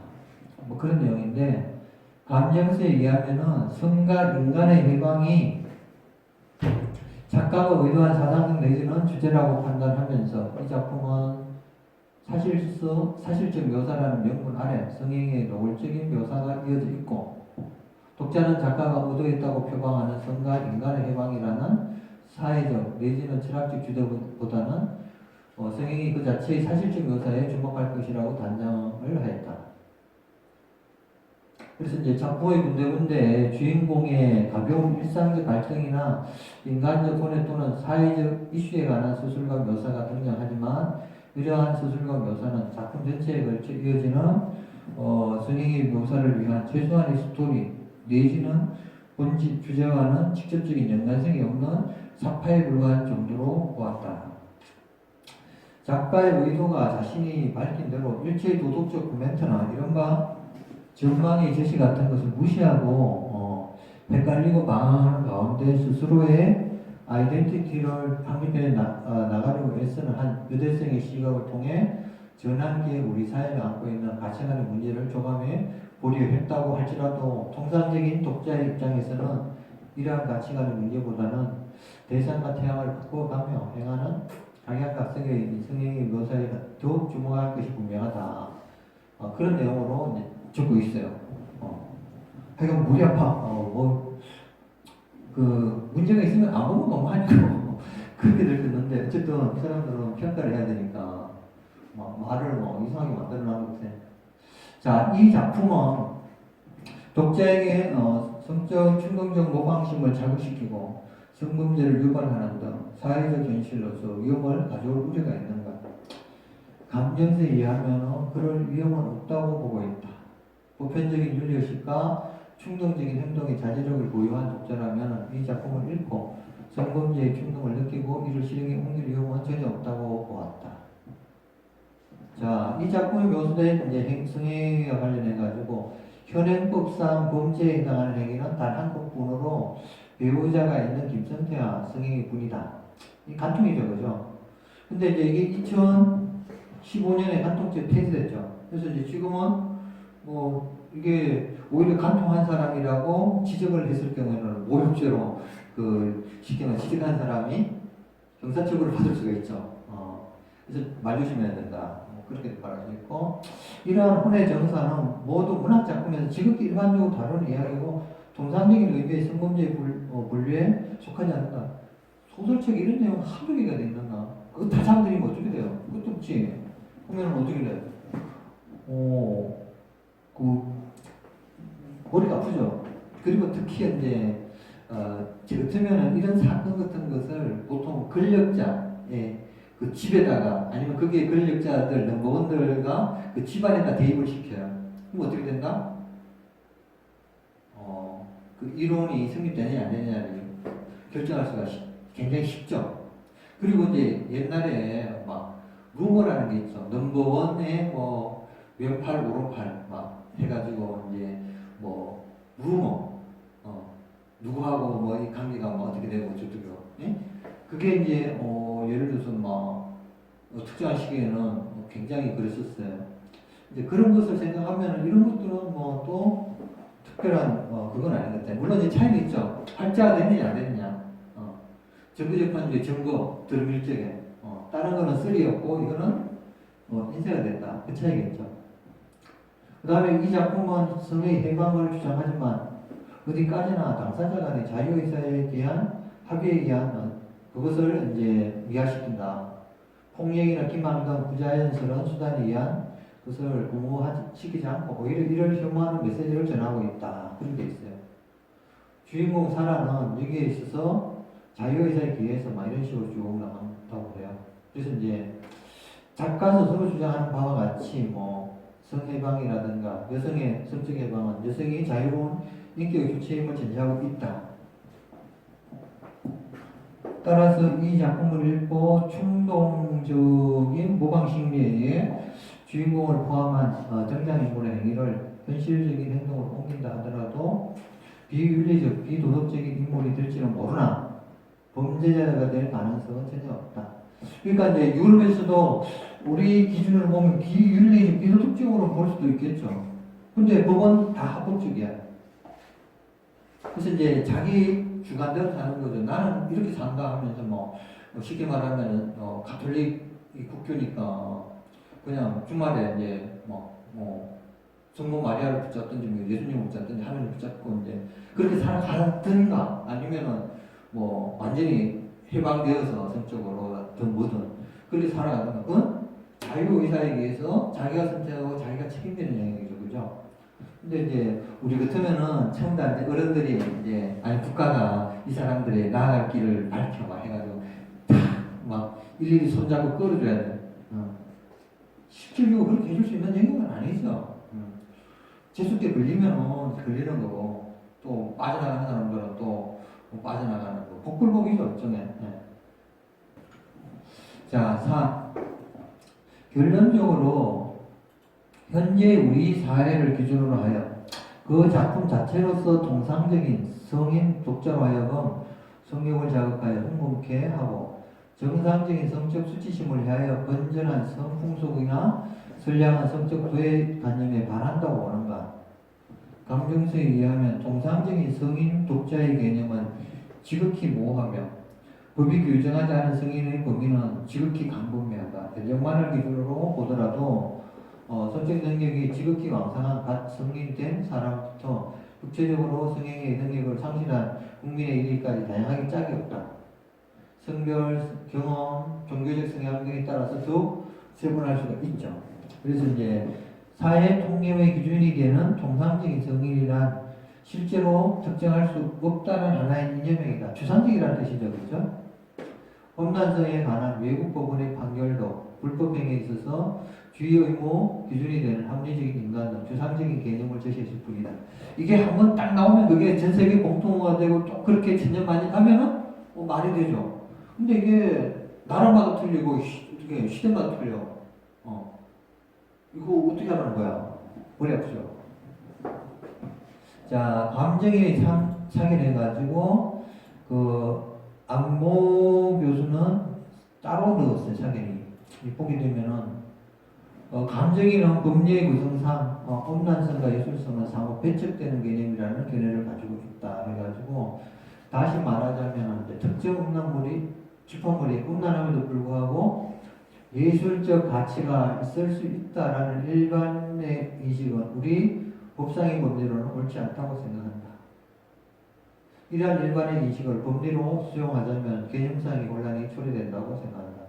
뭐 그런 내용인데 감정서에 의하면은 성과 인간의 해방이 작가가 의도한 사상성 내지는 주제라고 판단하면서 이 작품은 사실적 묘사라는 명분 아래 성행의 노골적인 묘사가 이어져 있고 독자는 작가가 의도했다고 표방하는 성과 인간의 해방이라는 사회적 내지는 철학적 주제보다는 성행이 그 자체의 사실적 묘사에 주목할 것이라고 단정을 하였다. 그래서 이제 작품의 군데군데 주인공의 가벼운 일상적 갈등이나 인간적 고뇌 또는 사회적 이슈에 관한 서술과 묘사가 등장하지만 이러한 서술과 묘사는 작품 전체에 걸쳐 이어지는 성행의 묘사를 위한 최소한의 스토리 내지는 본질 주제와는 직접적인 연관성이 없는 사파에 불과한 정도로 보았다. 작가의 의도가 자신이 밝힌 대로 일체의 도덕적 코멘트나 이른바 전망의 제시 같은 것을 무시하고 헷갈리고 방황하는 가운데 스스로의 아이덴티티를 확립해 나가려고 애쓰는 한 여대생의 시각을 통해 전환기에 우리 사회가 안고 있는 가치관의 문제를 조감해 보려 했다고 할지라도 통상적인 독자의 입장에서는 이러한 가치관의 문제보다는 대상과 태양을 바꿔가며 행하는 각양각색의 성행의 묘사에 더욱 주목할 것이 분명하다. 그런 내용으로 이제 적고 있어요. 하여간 물이 아파. 문제가 있으면 안 보면 너무 하니까 그렇게 들었는데 어쨌든 사람들은 평가를 해야 되니까 말을 이상하게 만들어 놔도 돼. 자, 이 작품은 독자에게 성적 충동적 모방심을 자극시키고 성범죄를 유발하는 등 사회적 현실로서 위험을 가져올 우려가 있는가? 감정서에 의하면 그럴 위험은 없다고 보고 있다. 보편적인 윤리의식과 충동적인 행동의 자제력을 보유한 독자라면 이 작품을 읽고 성범죄의 충동을 느끼고 이를 실행에 옮길 위험은 전혀 없다고 보았다. 자, 이 작품에 묘사된 이제 성행위와 관련해가지고 현행법상 범죄에 해당하는 행위는 단 한 것뿐으로 배우자가 있는 김성태와 성행위 뿐이다. 이 간통이죠, 그죠? 근데 이제 이게 2015년에 간통죄 폐지됐죠. 그래서 이제 지금은 이게 오히려 간통한 사람이라고 지적을 했을 경우에는 모욕죄로 쉽게 말해 지적한 사람이 형사처벌을 받을 수가 있죠. 그래서 말 조심해야 된다. 그렇게 말할 수 있고 이러한 혼의 정사는 모두 문학 작품에서 지극히 일반적으로 다루는 이야기고 통상적인 의미의 성범죄 분류에 속하지 않는다. 소설책에 이런 내용 한두 개가 돼 있는가? 그거 다 잠들이면 어떻게 돼요? 그것도 없지. 그러면 어떻게 돼요? 그 머리가 아프죠. 그리고 특히 이제 저 같으면은 이런 사건 같은 것을 보통 권력자의 그 집에다가 아니면 거기에 권력자들 넘버원들과 그 집안에다 대입을 시켜요. 그럼 어떻게 된다? 그 이론이 성립되느냐 안 되느냐를 결정할 수가 굉장히 쉽죠. 그리고 이제 옛날에 막 루머라는 게 있죠. 넘버원의 뭐 왼팔 오른팔 막 해가지고 이제 뭐 루머 누구하고 뭐 이 관계가 뭐 어떻게 되고 어쩌고 예? 그게 이제 예를 들어서 뭐 특정한 시기에는 굉장히 그랬었어요. 이제 그런 것을 생각하면 이런 것들은 뭐 또 특별한 그건 아닌 것 같아요. 물론 이제 차이는 있죠. 활자가 됐느냐 안 됐느냐. 정규적한 이제 증거 들밀적에 다른 거는 쓰리였고 이거는 인쇄가 됐다. 그 차이겠죠. 그 다음에 이 작품은 성의 해방을 주장하지만 어디까지나 당사자 간의 자유의사에 대한 합의에 의한 그것을 이제 미화시킨다. 폭력이나 기만 등 부자연스러운 수단에 의한 그것을 공모시키지 않고 오히려 이를 혐오하는 메시지를 전하고 있다. 그런 게 있어요. 주인공 사라는 여기에 있어서 자유의사에 기해서 막 이런 식으로 쭉 나간다고 그래요. 그래서 이제 작가 스스로 주장하는 바와 같이 뭐 성해방이라든가 여성의 성적 해방은 여성이 자유로운 인격의 주체임을 전제하고 있다. 따라서 이 작품을 읽고 충동적인 모방심리에 의해 주인공을 포함한 등장인물의 행위를 현실적인 행동으로 옮긴다 하더라도 비윤리적, 비도덕적인 인물이 될지는 모르나 범죄자가 될 가능성은 전혀 없다. 그러니까 이제 유럽에서도 우리 기준으로 보면 비윤리적, 비도덕적으로 볼 수도 있겠죠. 근데 법은 다 합법적이야. 그래서 이제 자기 주관대로 사는 거죠. 나는 이렇게 산다 하면서 뭐 쉽게 말하면 가톨릭 국교니까 그냥 주말에 이제 뭐 성모 마리아를 붙잡든지 뭐 예수님을 붙잡든지 하나님을 붙잡고 이제 그렇게 살아가든가 아니면은 뭐 완전히 해방되어서 성적으로 든 뭐든 그렇게 살아가든가 그건 자유의사에 의해서 자기가 선택하고 자기가 책임지는 영역이죠. 그죠? 근데 이제 우리 같으면은 처음 다 이제 어른들이 이제 아니 국가가 이 사람들의 나아갈 길을 밝혀 막 해가지고 막 일일이 손잡고 끌어줘야 돼. 실질적으로 그렇게 해줄 수 있는 영역은 아니죠. 재수께 걸리면은 걸리는 거고 또 빠져나가는 사람들은 또 빠져나가는 거. 복불복이죠 일종의. 네. 자, 4. 결론적으로 현재 우리 사회를 기준으로 하여 그 작품 자체로서 통상적인 성인 독자로 하여금 성욕을 자극하여 흥분케 하고 정상적인 성적 수치심을 위하여 건전한 성풍속이나 선량한 성적 도의관념에 반한다고 하는가. 강정서에 의하면 통상적인 성인 독자의 개념은 지극히 모호하며 법이 규정하지 않은 성인의 범위는 지극히 광범위하다. 연령만을 기준으로 보더라도 성적 능력이 지극히 왕성한 갓 성인된 사람부터 육체적으로 성행의 능력을 상실한 국민에 이르기까지 다양하게 짝이 없다. 성별, 경험, 종교적 성향 등에 따라서 더욱 세분할 수가 있죠. 그래서 이제 사회 통념의 기준이기에는 통상적인 성인이란 실제로 특정할 수 없다는 하나의 이념행위다. 추상적이라는 뜻이죠. 그렇죠? 험난성에 관한 외국 법원의 판결도 불법행위에 있어서 주의 의무 기준이 되는 합리적인 인간 등 추상적인 개념을 제시했을 뿐이다. 이게 한번 딱 나오면 그게 전 세계 공통어가 되고 또 그렇게 천년만년 하면은 말이 되죠. 근데 이게 나라마다 틀리고 시대마다 틀려. 이거 어떻게 하라는 거야? 머리 아프죠? 자, 감정의 차견해가지고 안모 교수는 따로 넣었어요. 차견이. 보게 되면은 감정이는 법리의 구성상 음란성과 예술성은 상호 배척되는 개념이라는 견해를 가지고 있다. 해가지고 다시 말하자면 특정 음란물이 출판물이 음란함에도 불구하고 예술적 가치가 있을 수 있다라는 일반의 인식은 우리 법상의 법리로는 옳지 않다고 생각한다. 이러한 일반의 인식을 법리로 수용하자면 개념상의 혼란이 초래된다고 생각한다.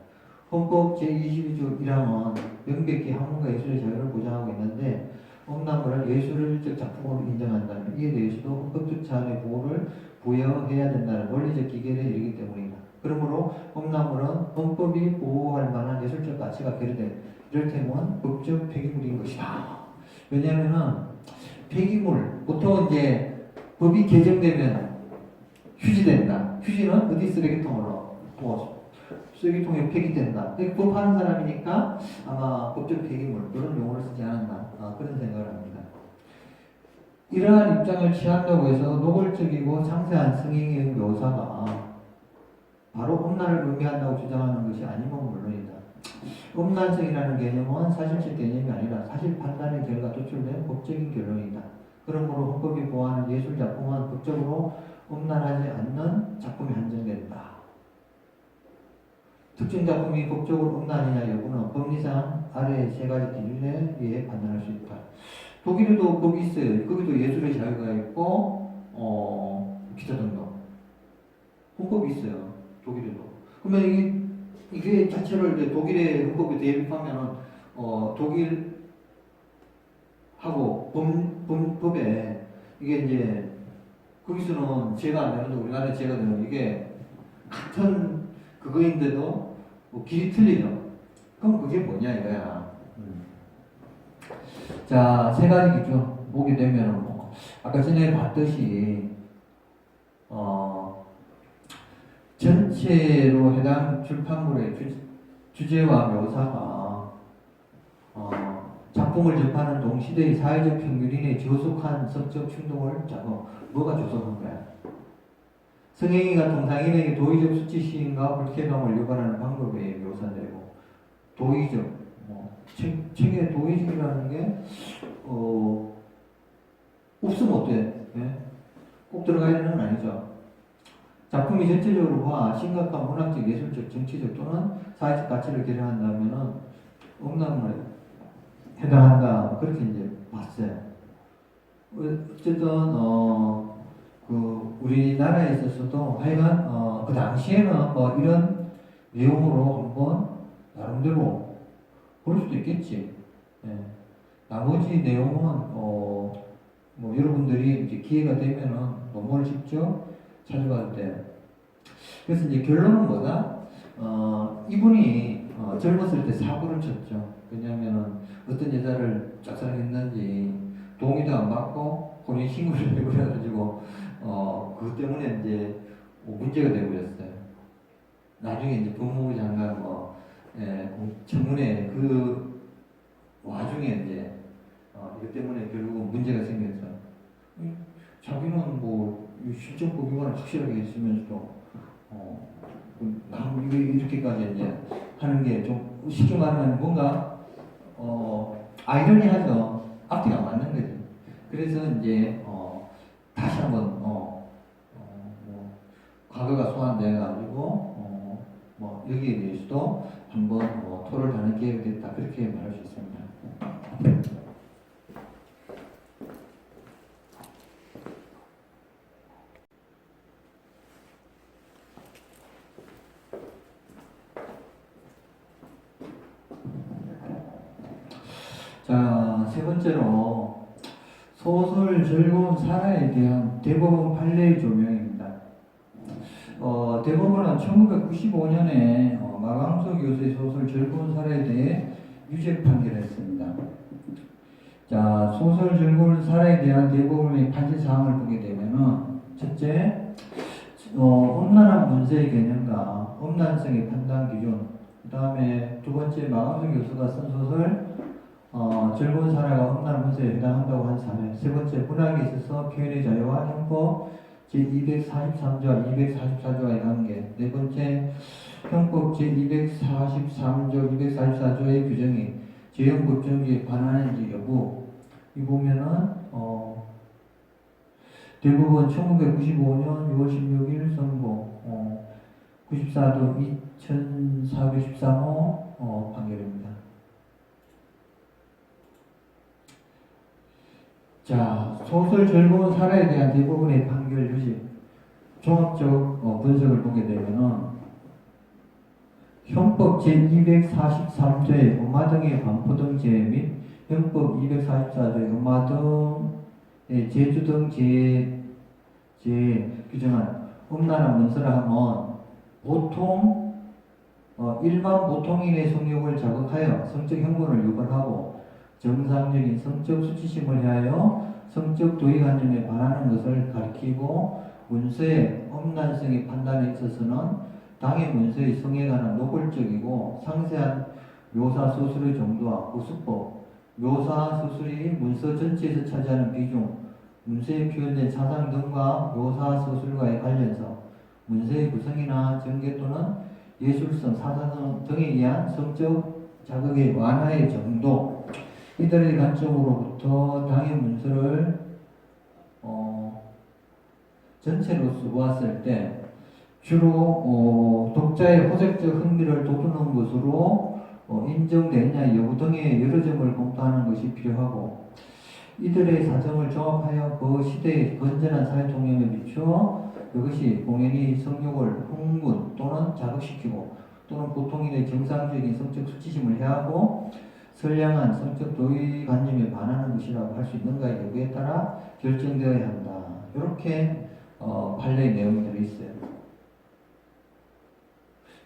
헌법 제22조 1항은 명백히 학문과 예술의 자유를 보장하고 있는데 음란물을 예술적 작품으로 인정한다면 이에 대해서도 헌법적 차원의 보호를 부여해야 된다는 원리적 기결에 이르기 때문이다. 그러므로 음란물은 헌법이 보호할 만한 예술적 가치가 결여된 이를테면 법적 폐기물인 것이다. 왜냐하면은 폐기물 보통 이제 법이 개정되면 휴지된다. 휴지는 어디 쓰레기통으로 쓰레기통에 폐기된다. 법하는 사람이니까 아마 법적 폐기물 이런 용어를 쓰지 않았나 그런 생각을 합니다. 이러한 입장을 취한다고 해서 노골적이고 상세한 성행의 묘사가 바로 음란을 의미한다고 주장하는 것이 아니면 물론이다. 음란성이라는 개념은 사실적 개념이 아니라 사실 판단의 결과 도출된 법적인 결론이다. 그러므로 헌법이 보호하는 예술 작품은 법적으로 음란하지 않는 작품이 한정된다. 특정 작품이 법적으로 음란이냐 여부는 법리상 아래 세 가지 기준에 의해 판단할 수 있다. 독일에도 법이 있어요. 거기도 예술의 자유가 있고 기타 등등 헌법이 있어요. 독일에도. 그러면 이게 자체를 이제 독일의 헌법에 대입하면은 독일하고 법에 이게 이제 거기서는 죄가 안 되는데 우리나라에 죄가 되는 이게 같은 그거인데도 뭐 길이 틀리죠. 그럼 그게 뭐냐 이거야. 자, 세 가지 기준 보게 되면은 아까 전에 봤듯이 전체로 해당 출판물의 주제와 묘사가 작품을 접하는 동시대의 사회적 평균인의 저속한 성적 충동을 뭐가 조성한 거야? 성행위가 통상인에게 도의적 수치심과 불쾌감을 유발하는 방법의 묘사되고 도의적, 책에 도의적이라는 게 없으면 어때? 네? 꼭 들어가야 되는 건 아니죠. 작품이 전체적으로 봐 심각한 문학적, 예술적, 정치적 또는 사회적 가치를 결여한다면은 음란물에 해당한다. 그렇게 이제 봤어요. 어쨌든 우리나라에 있어서도 하여간 그 당시에는 뭐 이런 내용으로 한번 나름대로 볼 수도 있겠지. 예. 나머지 내용은 뭐 여러분들이 이제 기회가 되면은 논문을 직접 찾아갈 때 그래서 이제 결론은 뭐다? 이분이 젊었을 때 사고를 쳤죠. 왜냐하면은 어떤 여자를 짝사랑했는지 동의도 안 받고 본인 신고를 해버려가지고 그것 때문에 이제 문제가 되어버렸어요. 나중에 이제 법무부 장관 청문회 그 와중에 이제 이것 때문에 결국은 문제가 생겼죠. 자기는 뭐 실정법 위반을 확실하게 했으면서도 이거 이렇게까지 이제 하는 게 좀 쉽게 말하면 뭔가 아이러니하죠. 앞뒤가 안 맞는 거지. 그래서 이제 다시 한번 뭐 과거가 소환돼 가지고 뭐 여기에 대해서도 한번 토론을 하는 기회가 됐다 그렇게 말할 수 있습니다. 자, 세 번째로 소설 즐거운 사라에 대한 대법원 판례의 조명입니다. 대법원은 1995년에 마광석 교수의 소설 즐거운 사라에 대해 유죄 판결을 했습니다. 자, 소설 즐거운 사라에 대한 대법원의 판결 사항을 보게 되면은 첫째, 음란한 문제의 개념과 음란성의 판단 기준, 그 다음에 두 번째 마광석 교수가 쓴 소설 즐거운 사라가 음란한 문제에 해당한다고 한 사례, 세 번째 문학에 있어서 표현의 자유와 형법 제243조와 244조와의 관계, 네 번째 형법 제243조, 244조의 규정이 재형법정지에 관하는지 여부. 이 보면은 대법원 1995년 6월 16일 선고 94도 2413호 판결입니다. 자, 소설 즐거운 사라에 대한 대부분의 판결 유지 종합적 분석을 보게 되면은 형법 제243조의 음화 등의 반포 등죄 및 형법 244조의 음화 등의 제주 등 제에 규정한 음란한 문서라 하면 보통 일반 보통인의 성욕을 자극하여 성적 행본을 유발하고 정상적인 성적 수치심을 해하여 성적 도의관념에 반하는 것을 가리키고 문서의 음란성의 판단에 있어서는 당의 문서의 성에 관한 노골적이고 상세한 묘사 서술의 정도와 우수법, 묘사 서술이 문서 전체에서 차지하는 비중, 문서에 표현된 사상 등과 묘사 서술과의 관련성, 문서의 구성이나 전개 또는 예술성, 사사성 등에 의한 성적 자극의 완화의 정도, 이들의 관점으로부터 당의 문서를 전체로서 보았을 때 주로 독자의 호색적 흥미를 돋우는 것으로 인정되느냐 여부 등의 여러 점을 검토하는 것이 필요하고 이들의 사정을 종합하여 그 시대의 건전한 사회 통념에 비추어 그것이 공연히 성욕을 흥분 또는 자극시키고 또는 보통인의 정상적인 성적 수치심을 해하고 선량한 성적 도의 관념에 반하는 것이라고 할 수 있는가의 여부에 따라 결정되어야 한다. 이렇게 판례의 내용이 들어있어요.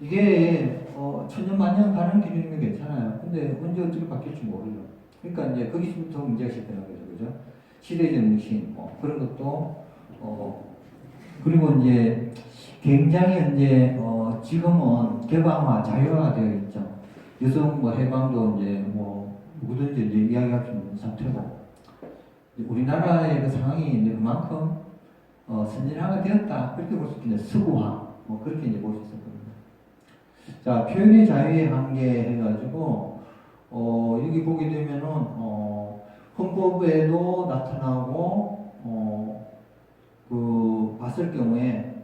이게 천년만년 가는 기준이면 괜찮아요. 근데 언제 어떻게 바뀔지 모르죠. 그러니까 이제 거기서부터 문제가 시작되는 거죠. 그죠? 시대 정신 그런 것도 그리고 이제 굉장히 이제 지금은 개방화, 자유화가 되어 있죠. 여성 해방도 이제 누구든지 이제 이야기할 수 있는 상태고 우리나라의 그 상황이 이제 그만큼 선진화가 되었다 그렇게 볼 수 있겠네요. 서구화 그렇게 이제 볼 수 있을 겁니다. 자, 표현의 자유의 한계 해가지고 여기 보게 되면은 헌법에도 나타나고 봤을 경우에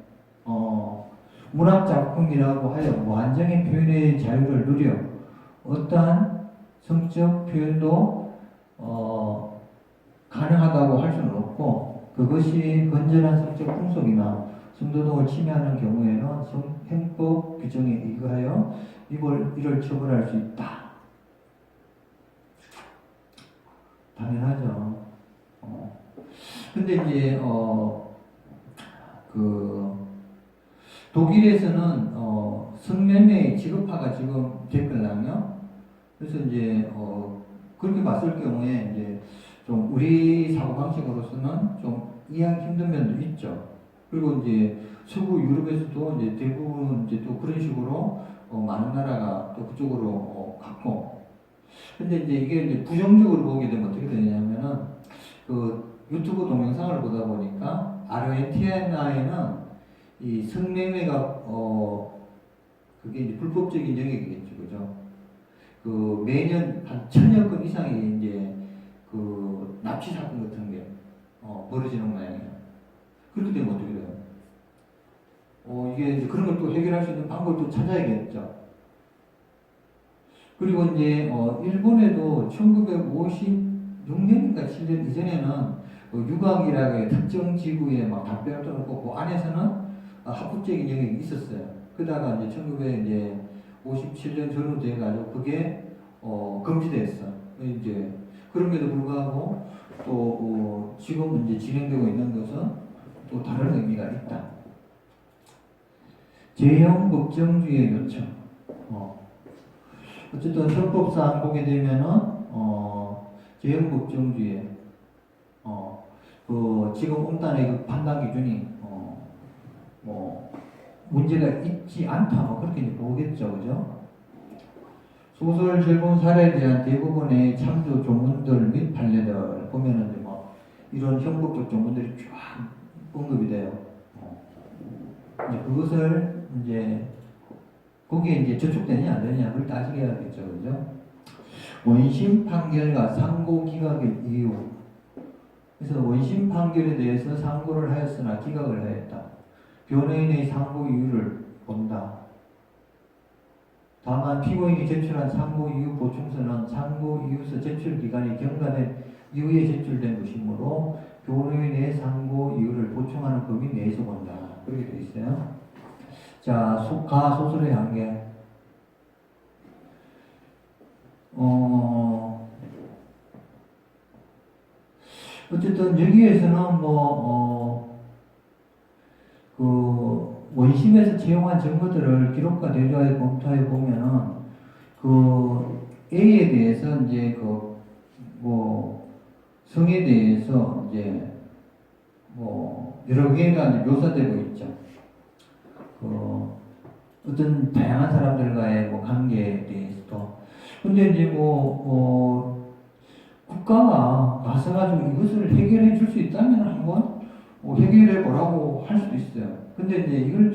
문학 작품이라고 하여 완전히 표현의 자유를 누려 어떠한 성적 표현도 가능하다고 할 수는 없고 그것이 건전한 성적 풍속이나 성도 등을 침해하는 경우에는 형법 규정에 의거하여 이를 처벌할 수 있다. 당연하죠. 근데 이제 독일에서는 성매매 지급화가 지금 됐거든요. 그래서 이제 그렇게 봤을 경우에 이제 좀 우리 사고방식으로서는 좀 이해하기 힘든 면도 있죠. 그리고 이제 서구 유럽에서도 이제 대부분 이제 또 그런 식으로 많은 나라가 또 그쪽으로 갔고. 근데 이제 이게 이제 부정적으로 보게 되면 어떻게 되냐면은 그 유튜브 동영상을 보다 보니까 아르헨티나에는 이 성매매가 그게 이제 불법적인 영역이겠죠, 그죠? 그 매년 한 1000여 건 이상의 이제 그 납치 사건 같은 게 벌어지는 모양이에요. 그렇게 되면 어떻게 돼요? 이게 이제 그런 걸 또 해결할 수 있는 방법을 또 찾아야겠죠. 그리고 이제 일본에도 1956년인가 7년 이전에는 유곽이라고 특정 지구에 막 담배를 떠놓고 그 안에서는 합법적인 영역이 있었어요. 그러다가 이제 1957년 전후 돼가지고 그게 금지됐어. 이제 그럼에도 불구하고 또 지금 이제 진행되고 있는 것은 또 다른 의미가 있다. 제형 법정주의 요청. 어쨌든 헌법상 보게 되면은 제형 법정주의 지금 음단의 그 판단 기준이 문제가 있지 않다 그렇게 이제 보겠죠, 그죠? 소설 결본 사례에 대한 대부분의 참조 조문들 및 판례들 보면은 이제 이런 형법적 조문들이 쫙 언급이 돼요. 이제 그것을 이제 거기에 이제 저촉되느냐 안 되느냐 그걸 따지게야겠죠, 그죠? 원심 판결과 상고 기각의 이유. 그래서 원심 판결에 대해서 상고를 하였으나 기각을 하였다. 변호인의 상고 이유를 본다. 다만 피고인이 제출한 상고 이유 보충서는 상고 이유서 제출 기간이 경과된 이후에 제출된 것이므로 변호인의 상고 이유를 보충하는 범위 내에서 본다. 그렇게 되어 있어요. 자, 가소설의 한계. 어쨌든 여기에서는 그 원심에서 채용한 증거들을 기록과 대조하여 검토하여 보면은 그 A에 대해서 이제 그 뭐 성에 대해서 이제 뭐 여러 개가 이제 묘사되고 있죠. 그 어떤 다양한 사람들과의 뭐 관계에 대해서도. 근데 이제 국가가 나서가지고 이것을 해결해 줄 수 있다면 한번 해결해 보라고 할 수도 있어요. 근데 이제 이걸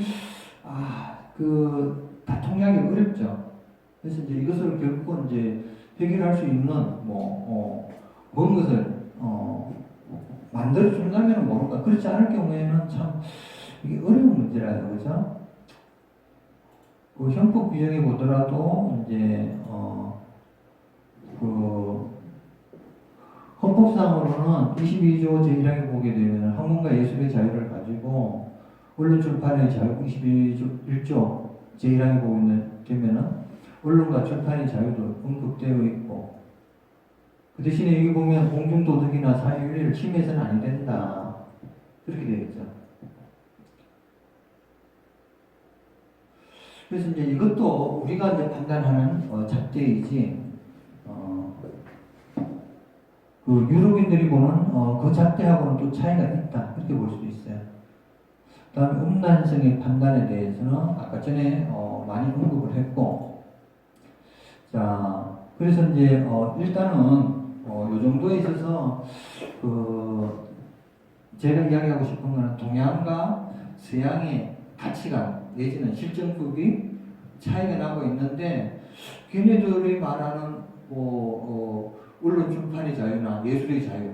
다 통일하기 어렵죠. 그래서 이제 이것을 결국은 이제 해결할 수 있는 먼 것을 만들어 준다면 모를까. 그렇지 않을 경우에는 참 이게 어려운 문제라요, 그죠? 그 형법 규정에 보더라도 이제 그 헌법상으로는 22조 제1항에 보게 되면 학문과 예술의 자유를 가지고 언론 출판의 자유 21조 1조 제1항에 보게 되면은 언론과 출판의 자유도 언급되어 있고, 그 대신에 여기 보면 공중도덕이나 사회윤리를 침해해서는 안 된다. 그렇게 되어 있죠. 그래서 이제 이것도 우리가 이제 판단하는 잣대이지, 그 유럽인들이 보는 그 잣대하고는 또 차이가 있다. 그렇게 볼 수도 있어요. 그 다음에 음란성의 판단에 대해서는 아까 전에 많이 언급을 했고, 자, 그래서 이제 일단은 요 정도에 있어서 그 제가 이야기하고 싶은 거는 동양과 서양의 가치관 내지는 실정법이 차이가 나고 있는데, 걔네들이 말하는 언론 출판의 자유나 예술의 자유,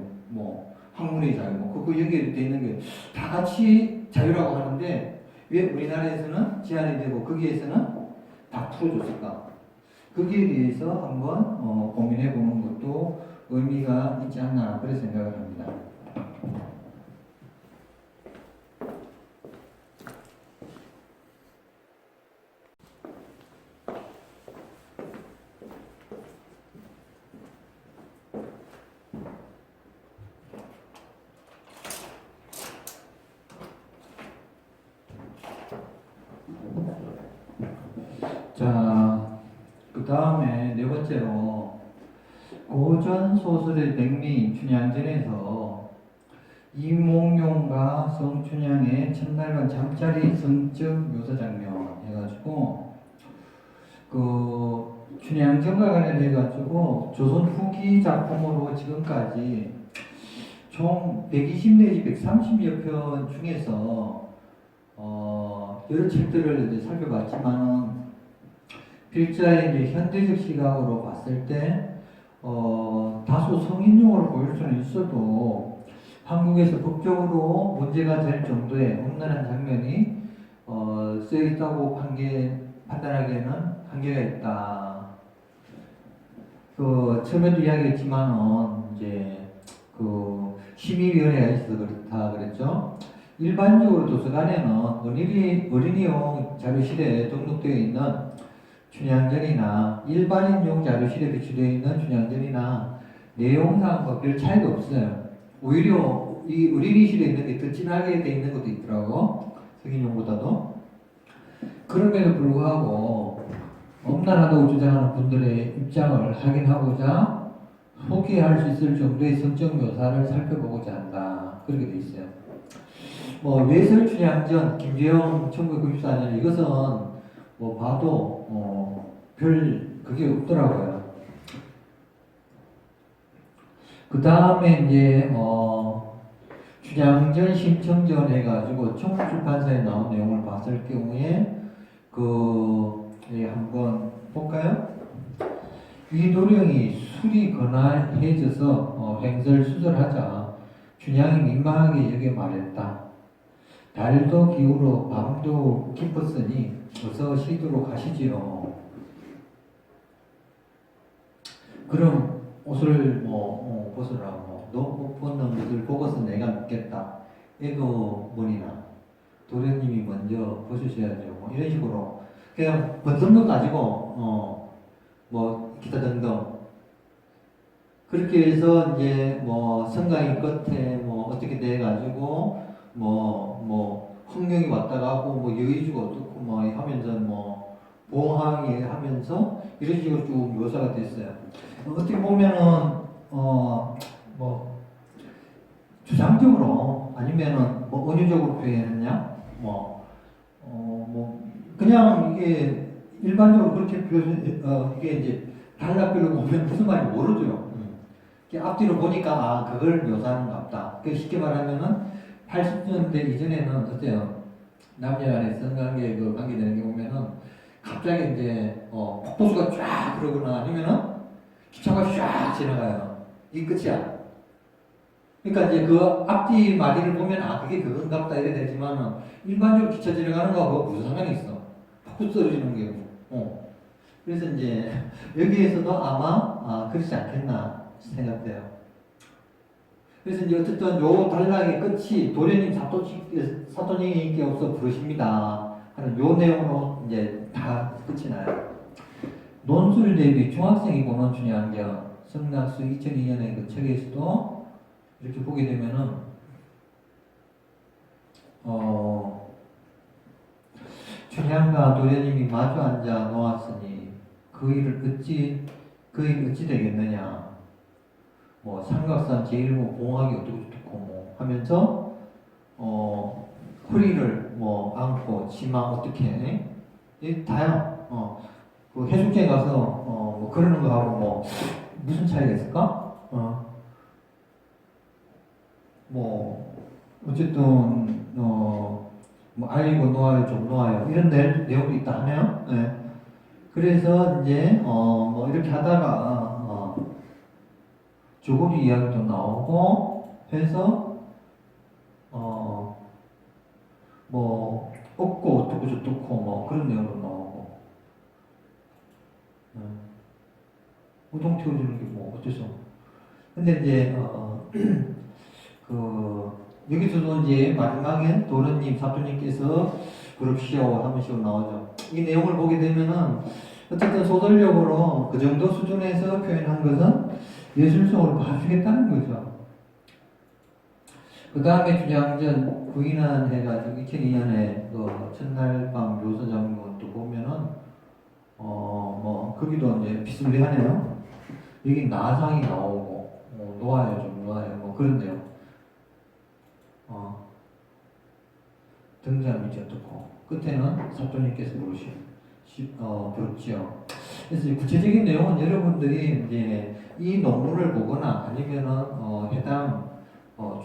학문의 자유, 그거 연결되어 있는 게 다 같이 자유라고 하는데 왜 우리나라에서는 제한이 되고 거기에서는 다 풀어줬을까? 거기에 대해서 한번 고민해 보는 것도 의미가 있지 않나 그런 생각을 합니다. 자, 그 다음에 네 번째로 고전 소설의 백미인 춘향전에서 이몽룡과 성춘향의 첫날간 잠자리 성적 묘사 장면 해가지고 그 춘향전과 관련해가지고 조선 후기 작품으로 지금까지 총 120 내지 130여 편 중에서 여러 책들을 이제 살펴봤지만은 필자의 이제 현대적 시각으로 봤을 때 다소 성인용으로 보일 수는 있어도 한국에서 법적으로 문제가 될 정도의 엄연한 장면이 쓰여 있다고 판단하기에는 한계가 있다. 그 처음에도 이야기했지만은 이제 그 심의위원회가 있어서 그렇다 그랬죠. 일반적으로 도서관에는 어린이용 자료실에 등록되어 있는 춘향전이나 일반인용 자료실에 배치되어 있는 춘향전이나 내용상 별 차이가 없어요. 오히려 이 어린이실에 있는 게 더 진하게 되어 있는 것도 있더라고, 성인용보다도. 그럼에도 불구하고 엄란하다고 주장하는 분들의 입장을 확인하고자 소개할 수 있을 정도의 성적 묘사를 살펴보고자 한다. 그렇게 되어 있어요. 외설춘향전 김재영 1994년 이것은 봐도 별 그게 없더라고요. 그 다음에 이제 춘향전 심청전 해가지고 청주출판사에 나온 내용을 봤을 경우에 한번 볼까요? 위도령이 술이 거날해져서 횡설수설하자 춘향이 민망하게 여겨 말했다. 달도 기울어 밤도 깊었으니 어서 시도록 하시지요. 그럼 옷을 벗으라고. 너 못 벗는 것을 보고서 내가 묻겠다. 이거 뭐니나 도련님이 먼저 벗으셔야죠. 이런 식으로 그냥 벗는 것 가지고 기타 등등 그렇게 해서 이제 뭐 성강이 끝에 뭐 어떻게 돼 가지고 뭐 흥룡이 왔다 가고 뭐 여의주가 어떻고 뭐 하면서 뭐 봉황이 하면서 이런 식으로 쭉 묘사가 됐어요. 어떻게 보면은 뭐 주장적으로 아니면은 뭐 은유적으로 표현했냐 뭐 그냥 이게 일반적으로 그렇게 이게 이제 단락별로 보면 무슨 말인지 모르죠. 이렇게 앞뒤로 보니까 아 그걸 묘사하는가 보다. 그 쉽게 말하면은 80년대 이전에는 어때요? 남녀 간의 성관계 그 관계되는 게 보면은 갑자기 이제 폭포수가 쫙 흐르거나 아니면은 기차가 쫙 지나가요. 이게 끝이야. 그러니까 이제 그 앞뒤 마디를 보면 아 그게 그건가 보다 이래 되지만은 일반적으로 기차 지나가는 거하고 무슨 상관이 있어? 폭포 떨어지는 게 그래서 이제 여기에서도 아마 그렇지 않겠나 생각돼요. 그래서 이제 어쨌든 요 단락의 끝이 도련님 사토님께 없어 부르십니다 하는 요 내용으로 이제 다 끝이 나요. 논술 대비 중학생이 보는 춘향전 성낙수 2002년의 그 책에서도 이렇게 보게 되면은 춘향과 도련님이 마주 앉아 놓았으니 그 일을 어찌 되겠느냐. 뭐 삼각산 제1호 봉황이 어떻고 뭐 하면서 허리를 뭐 안고 치마 어떻게 다요. 그 해수욕장에 가서 뭐 그러는 거하고 뭐 무슨 차이가 있을까? 뭐 어쨌든 뭐 알고 놓아요 좀 놓아요 이런 내용도 있다 하네요. 네. 그래서 이제 뭐 이렇게 하다가 조거리 이야기도 나오고 해서 뭐 없고 어떻고 저떻고 뭐 그런 내용도 나오고 우동 튀어주는 게 뭐 어째서 근데 이제 여기서도 이제 마지막엔 도련님 사토님께서 그럽시오 한 번씩 나오죠. 이 내용을 보게 되면은 어쨌든 소설력으로 그 정도 수준에서 표현한 것은 예술성으로 봐주겠다는 거죠. 그 다음에 주장전 구인한 해가지고 2002년에 그 첫날 밤 묘사장 것도 보면은 뭐 거기도 이제 비슷비하네요. 여기 나상이 나오고 놓아요 좀 놓아요 뭐 그런데요. 등장이죠 어떻고 끝에는 사토님께서 부르지요. 그래서 구체적인 내용은 여러분들이 이제 이 논문을 보거나 아니면은 해당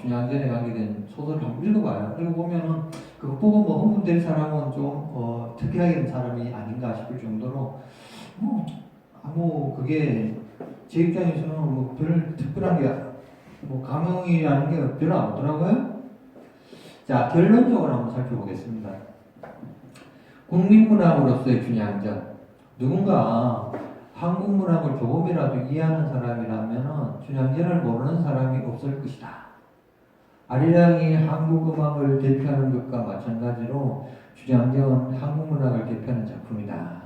춘향전에 관계된 소설을 한번 읽어봐요. 읽어보면은 그거 보고 뭐 흥분될 사람은 좀 특이하게 사람이 아닌가 싶을 정도로 그게 제 입장에서는 뭐 별 특별한 게 뭐 감흥이라는 게 별로 안 오더라고요. 자 결론적으로 한번 살펴보겠습니다. 국민문학으로서의 춘향전 누군가 한국 문학을 조금이라도 이해하는 사람이라면 춘향전을 모르는 사람이 없을 것이다. 아리랑이 한국 음악을 대표하는 것과 마찬가지로 춘향전은 한국 문학을 대표하는 작품이다.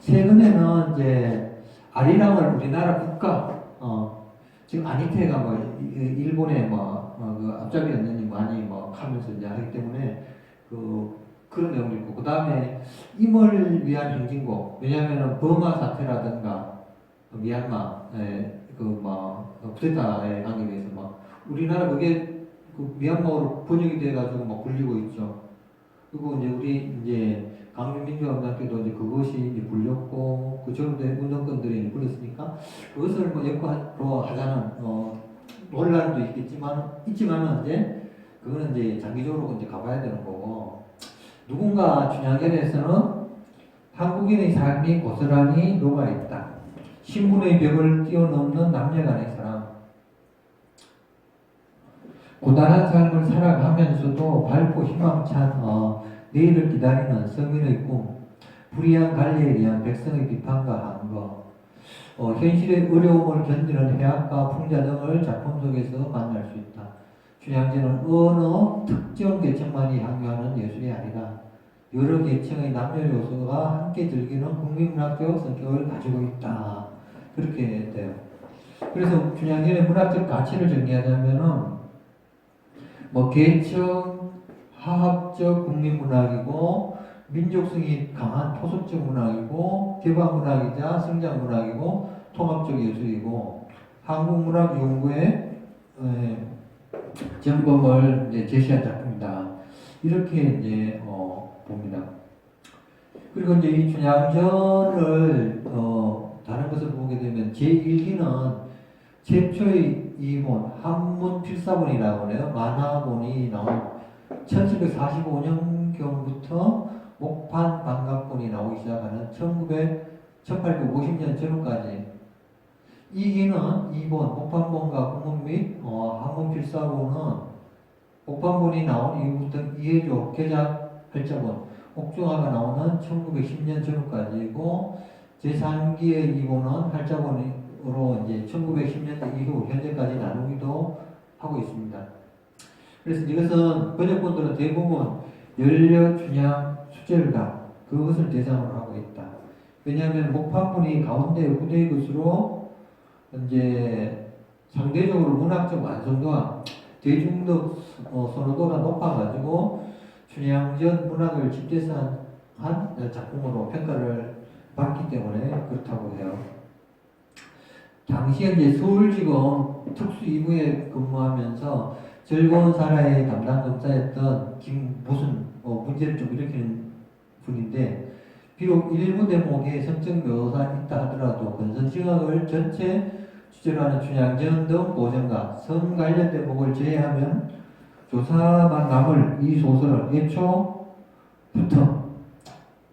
최근에는 이제 아리랑을 우리나라 국가 지금 아니테가 뭐 일본의 그 앞잡이 연연이 많이 하면서 이제 하기 때문에 그런 내용도 있고 그 다음에 임을 위한 행진곡 왜냐하면 버마 사태라든가 미얀마 쿠데타에 하기 위해서 우리나라 그게 미얀마어로 번역이 돼가지고 굴리고 있죠. 그리고 이제 우리 이제 강민민주화운동 때도 이제 그것이 이제 불렸고 그 전후대 운동권들이 불렸으니까 그것을 역할로 하자는 논란도 있지만은 이제 그거는 이제 장기적으로 이제 가봐야 되는 거고 누군가 춘향전에서는 한국인의 삶이 고스란히 녹아있다. 신분의 벽을 뛰어넘는 남녀간의 사랑. 고단한 삶을 살아가면서도 밝고 희망찬 내일을 기다리는 서민의 꿈, 불의한 관리에 대한 백성의 비판과 한거, 현실의 어려움을 견디는 해악과 풍자 등을 작품 속에서 만날 수 있다. 춘향전은 어느 특정 계층만이 향유하는 예술이 아니라 여러 계층의 남녀 요소가 함께 즐기는 국민문학적 성격을 가지고 있다. 그렇게 돼요. 그래서 춘향전의 문학적 가치를 정리하자면은 뭐 계층, 화합적 국민문학이고 민족성이 강한 토속적 문학이고 개방문학이자 성장문학이고 통합적 예술이고 한국문학 연구의 전범을 이제 제시한 작품이다. 이렇게 이제 봅니다. 그리고 이제 이 춘향전을 다른 것을 보게 되면 제1기는 최초의 이본 한문 필사본이라고 해요. 만화본이 나온 1745년경부터 목판 반각본이 나오기 시작하는 1850년 전후까지 이기는 이본 목판본과 구문 및 한문 필사본은 목판본이 나온 이후부터 이해조, 개작, 활자본, 옥중화가 나오는 1910년 전후까지이고 제3기의 이본은 활자본으로 이제 1910년대 이후 현재까지 나누기도 하고 있습니다. 그래서 이것은 번역본들은 대부분 연려, 춘향, 수절가 그것을 대상으로 하고 있다. 왜냐하면 목판본이 가운데 후대의 것으로 이제 상대적으로 문학적 완성도와 대중적 선호도가 높아가지고 춘향전 문학을 집대성한 작품으로 평가를 받기 때문에 그렇다고 해요. 당시에 이제 서울지검 특수이무에 근무하면서 즐거운 사나이의 담당 검사였던 무슨 문제를 좀 일으키는 분인데 비록 일부 대목에 성적 묘사가 있다 하더라도 건선징악을 전체 주제로 하는 춘향전 등 고전과 성 관련 대목을 제외하면 조사만 남을 이 소설은 애초부터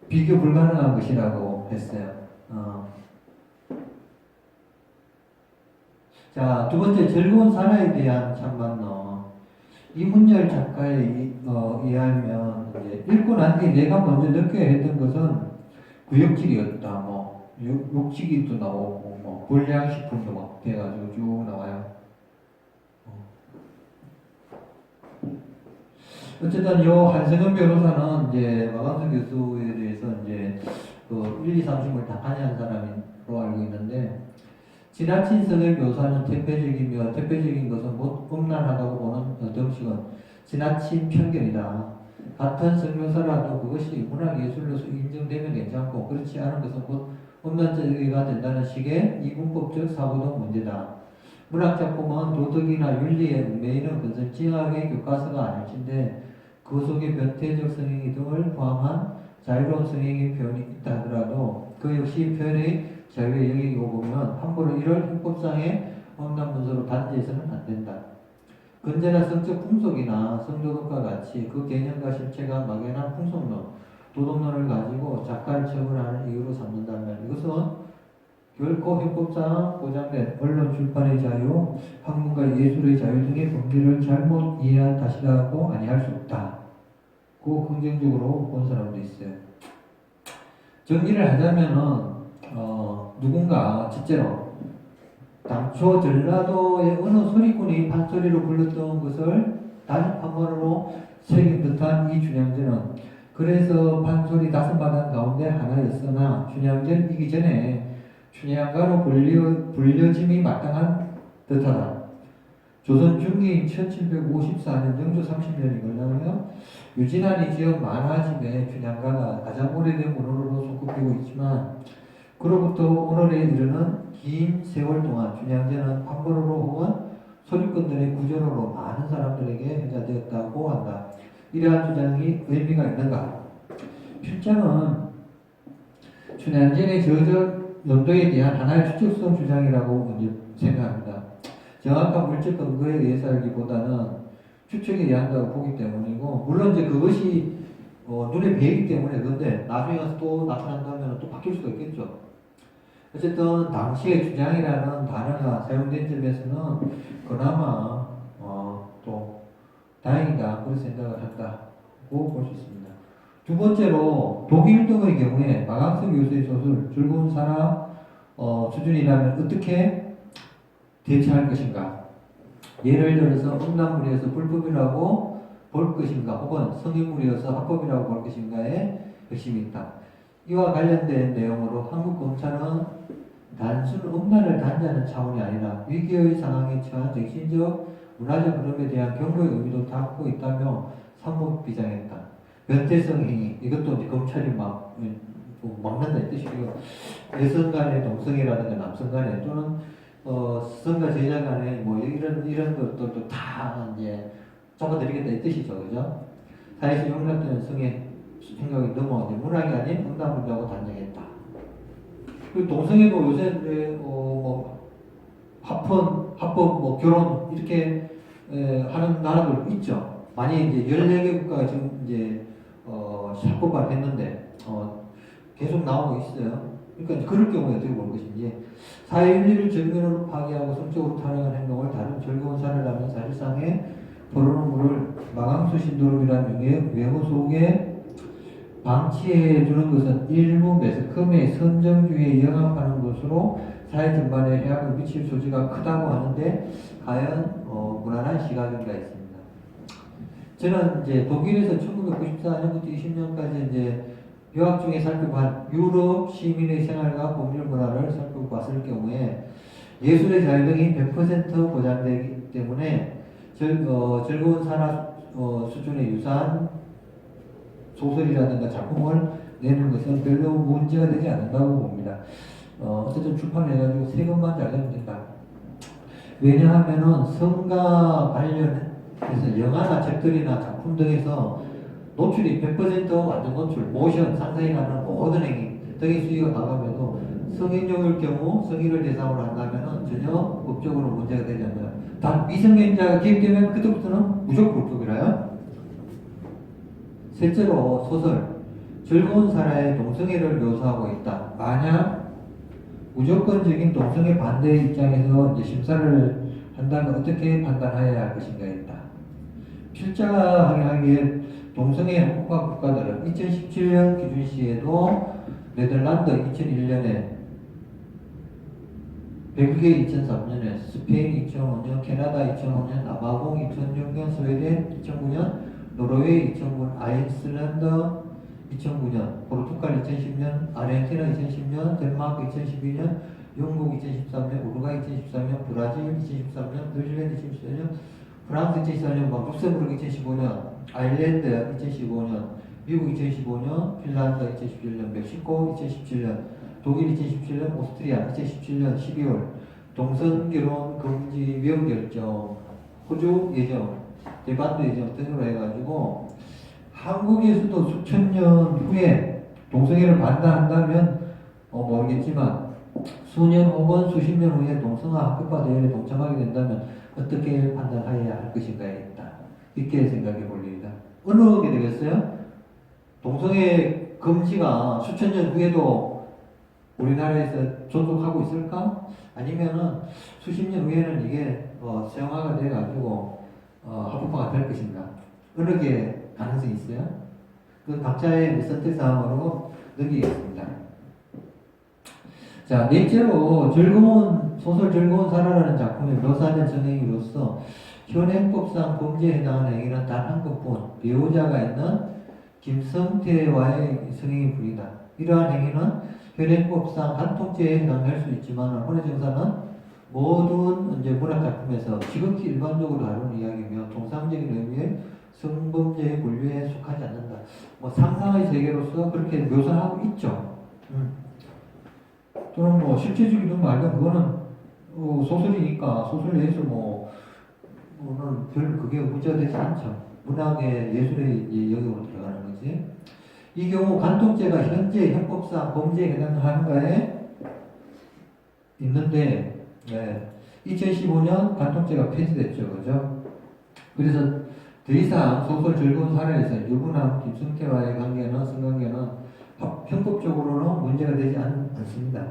비교 불가능한 것이라고 했어요. 자, 두 번째 즐거운 사나이에 대한 찬반론. 이문열 작가에 의하면 이제 읽고 난 뒤 내가 먼저 느껴야 했던 것은 구역질이었다. 뭐 욕지기도 나오고 뭐 불량식품도 막 돼가지고 쭉 나와요. 어쨌든 요 한승은 변호사는 이제 마감선 교수에 대해서 이제 그 1, 2, 3심을 다 관여한 사람으로 알고 있는데 지나친 성의 묘사는 퇴폐적이며 퇴폐적인 것은 못 음란하다고 보는 덩식은 지나친 편견이다. 같은 성묘사라도 그것이 문학예술로서 인정되면 괜찮고 그렇지 않은 것은 곧 음란적이가 된다는 식의 이분법적 사고도 문제다. 문학작품은 도덕이나 윤리의 얽매이는 건설징악의 교과서가 아닐진데 그 속에 변태적 성행위 등을 포함한 자유로운 성행위 표현이 있다 하더라도 그 역시 표현의 자유의 영역이고 보면 함부로 이를 형법상의 엄난 문서로 단죄해서는 안 된다. 건재나 성적 풍속이나 성도덕과 같이 그 개념과 실체가 막연한 풍속론, 도덕론을 가지고 작가를 처벌하는 이유로 삼는다면 이것은 결코 형법상 보장된 언론 출판의 자유, 학문과 예술의 자유 등의 범죄를 잘못 이해한 탓이라고 아니할 수 없다. 그 긍정적으로 본 사람도 있어요. 정리를 하자면은 누군가 실제로 당초 전라도의 어느 소리꾼이 판소리로 불렀던 것을 다시 판본으로 새긴 듯한 이 춘향전은 그래서 판소리 5마당 가운데 하나였으나 춘향전이기 전에 춘향가로 불려짐이 마땅한 듯하다. 조선 중기인 1754년 영조 30년이거든요. 유진환이 지은 만화집에 춘향가가 가장 오래된 문호로 손꼽히고 있지만 그로부터 오늘에 이르는 긴 세월 동안 춘향전은 판본어로 혹은 소리꾼들의 구전어로 많은 사람들에게 회자되었다고 한다. 이러한 주장이 의미가 있는가? 필자는 춘향전의 저적 연도에 대한 하나의 추측성 주장이라고 생각합니다. 정확한 물적 근거에 의해서 하기보다는 추측에 의한다고 보기 때문이고 물론 이제 그것이 눈에 뵈기 때문에 근데 나중에 가서 또 나타난다면 또 바뀔 수가 있겠죠. 어쨌든 당시의 주장이라는 단어가 사용된 점에서는 그나마 또 다행이다 그런 생각을 한다고 볼 수 있습니다. 두 번째로 독일 등의 경우에 마강석 교수의 소설 즐거운 사람 수준이라면 어떻게 대처할 것인가? 예를 들어서 음란물이어서 불법이라고 볼 것인가 혹은 성인물이어서 합법이라고 볼 것인가에 의심이 있다. 이와 관련된 내용으로 한국 검찰은 단순 음란을 단죄하는 차원이 아니라 위기의 상황에 처한 정신적, 문화적 흐름에 대한 경고의 의미도 담고 있다며 삼목 비장했다. 변태성 행위, 이것도 이제 검찰이 막는다 이 뜻이고요. 여성 간의 동성애라든가 남성 간의 또는 스승과 제자 간의 뭐 이런 것들도 다 이제 잡아드리겠다 이 뜻이죠, 그죠? 사회에서 용납되는 성의 행각이 넘어 이제 문학이 아닌 응답문이라고 단정했다. 그리고 동성애도 요새 합법 뭐 결혼 이렇게 하는 나라들 있죠. 많이 이제 14개 국가가 지금 이제 합법화를 했는데 계속 나오고 있어요. 그러니까 그럴 경우에 어떻게 볼 것인지 사회윤리를 정면으로 파괴하고 성적으로 타락한 행동을 다른 즐거운 사례라면 사실상의 포르노물을 마강수 신도름이라는 명의 외모 속에 방치해 주는 것은 일부 매스컴의 선정주의에 영합하는 것으로 사회 전반에 해악을 미칠 소지가 크다고 하는데 과연 무난한 시각인가 있습니다. 저는 이제 독일에서 1994년부터 20년까지 이제 유학 중에 살펴본 유럽 시민의 생활과 법률 문화를 살펴봤을 경우에 예술의 자유 등이 100% 보장되기 때문에 즐거운 산업 수준에 유사한 소설이라든가 작품을 내는 것은 별로 문제가 되지 않는다고 봅니다. 어쨌든 출판해가지고 세 것만 잘 되면 된다. 왜냐하면은 성과 관련해서 영화나 책들이나 작품 등에서 노출이 100% 완전 노출, 모션, 상상이 가는 모든 행위 등의 수익을 나가면도 성인용일 경우 성인을 대상으로 한다면은 전혀 법적으로 문제가 되지 않아요. 단 미성년자가 기획되면 그때부터는 무조건 불법이라요. 실제로 소설 즐거운 사라의 동성애를 묘사하고 있다. 만약 무조건적인 동성애 반대 입장에서 이제 심사를 한다면 어떻게 판단해야 할 것인가 있다. 필자하게 하기에 동성애 합법화 국가들은 2017년 기준 시에도 네덜란드 2001년에, 벨기에 2003년에, 스페인 2005년, 캐나다 2005년, 남아공 2006년, 스웨덴 2009년, 노르웨이 2009년, 아이슬란드 2009년, 포르투갈 2010년, 아르헨티나 2010년, 덴마크 2012년, 영국 2013년, 우루과이 2013년, 브라질 2013년, 뉴질랜드 2014년, 프랑스 2014년, 룩셈부르크 2015년, 아일랜드 2015년, 미국 2015년, 핀란드 2017년, 멕시코 2017년, 독일 2017년, 오스트리아 2017년 12월, 동성결혼 금지 위헌 결정, 호주 예정, 대만도 예정 등으로 해가지고 한국에서도 수천 년 후에 동성애를 반대한다면 모르겠지만 수년 혹은 수십 년 후에 동성화 합법화 대회에 동참하게 된다면 어떻게 판단해야 할 것인가에 있다. 이렇게 생각해 볼 일이다. 어느 게 되겠어요? 동성애 금지가 수천 년 후에도 우리나라에서 존속하고 있을까? 아니면은 수십 년 후에는 이게 세형화가 돼가지고 합법화가 될 것인가? 어느 게 가능성이 있어요? 그 각자의 선택 사항으로 넘기겠습니다. 자, 넷째로 소설 즐거운 사라라는 작품에 묘사된 성행위로서 현행법상 범죄에 해당하는 행위는 단 한 것뿐, 배우자가 있는 김성태와의 성행위 뿐이다. 이러한 행위는 현행법상 간통죄에 해당할 수 있지만 혼외정사는 모든 이제 문학작품에서 지극히 일반적으로 다루는 이야기며 통상적인 의미의 성범죄의 분류에 속하지 않는다. 뭐 상상의 세계로서 그렇게 묘사하고 있죠. 또는 뭐 실제적이든 말든 그거는 소설이니까 소설 내에서 뭐는 별 그게 문제가 되지 않죠. 문학의 예술의 영역으로 들어가는 거지. 이 경우 간통죄가 현재 형법상 범죄에 해당하는가에 있는데 2015년 간통죄가 폐지됐죠. 그죠? 그래서 더 이상 소설 즐거운 사례에서 유부남 김성태와의 관계는 성관계는 형법적으로는 문제가 되지 않습니다.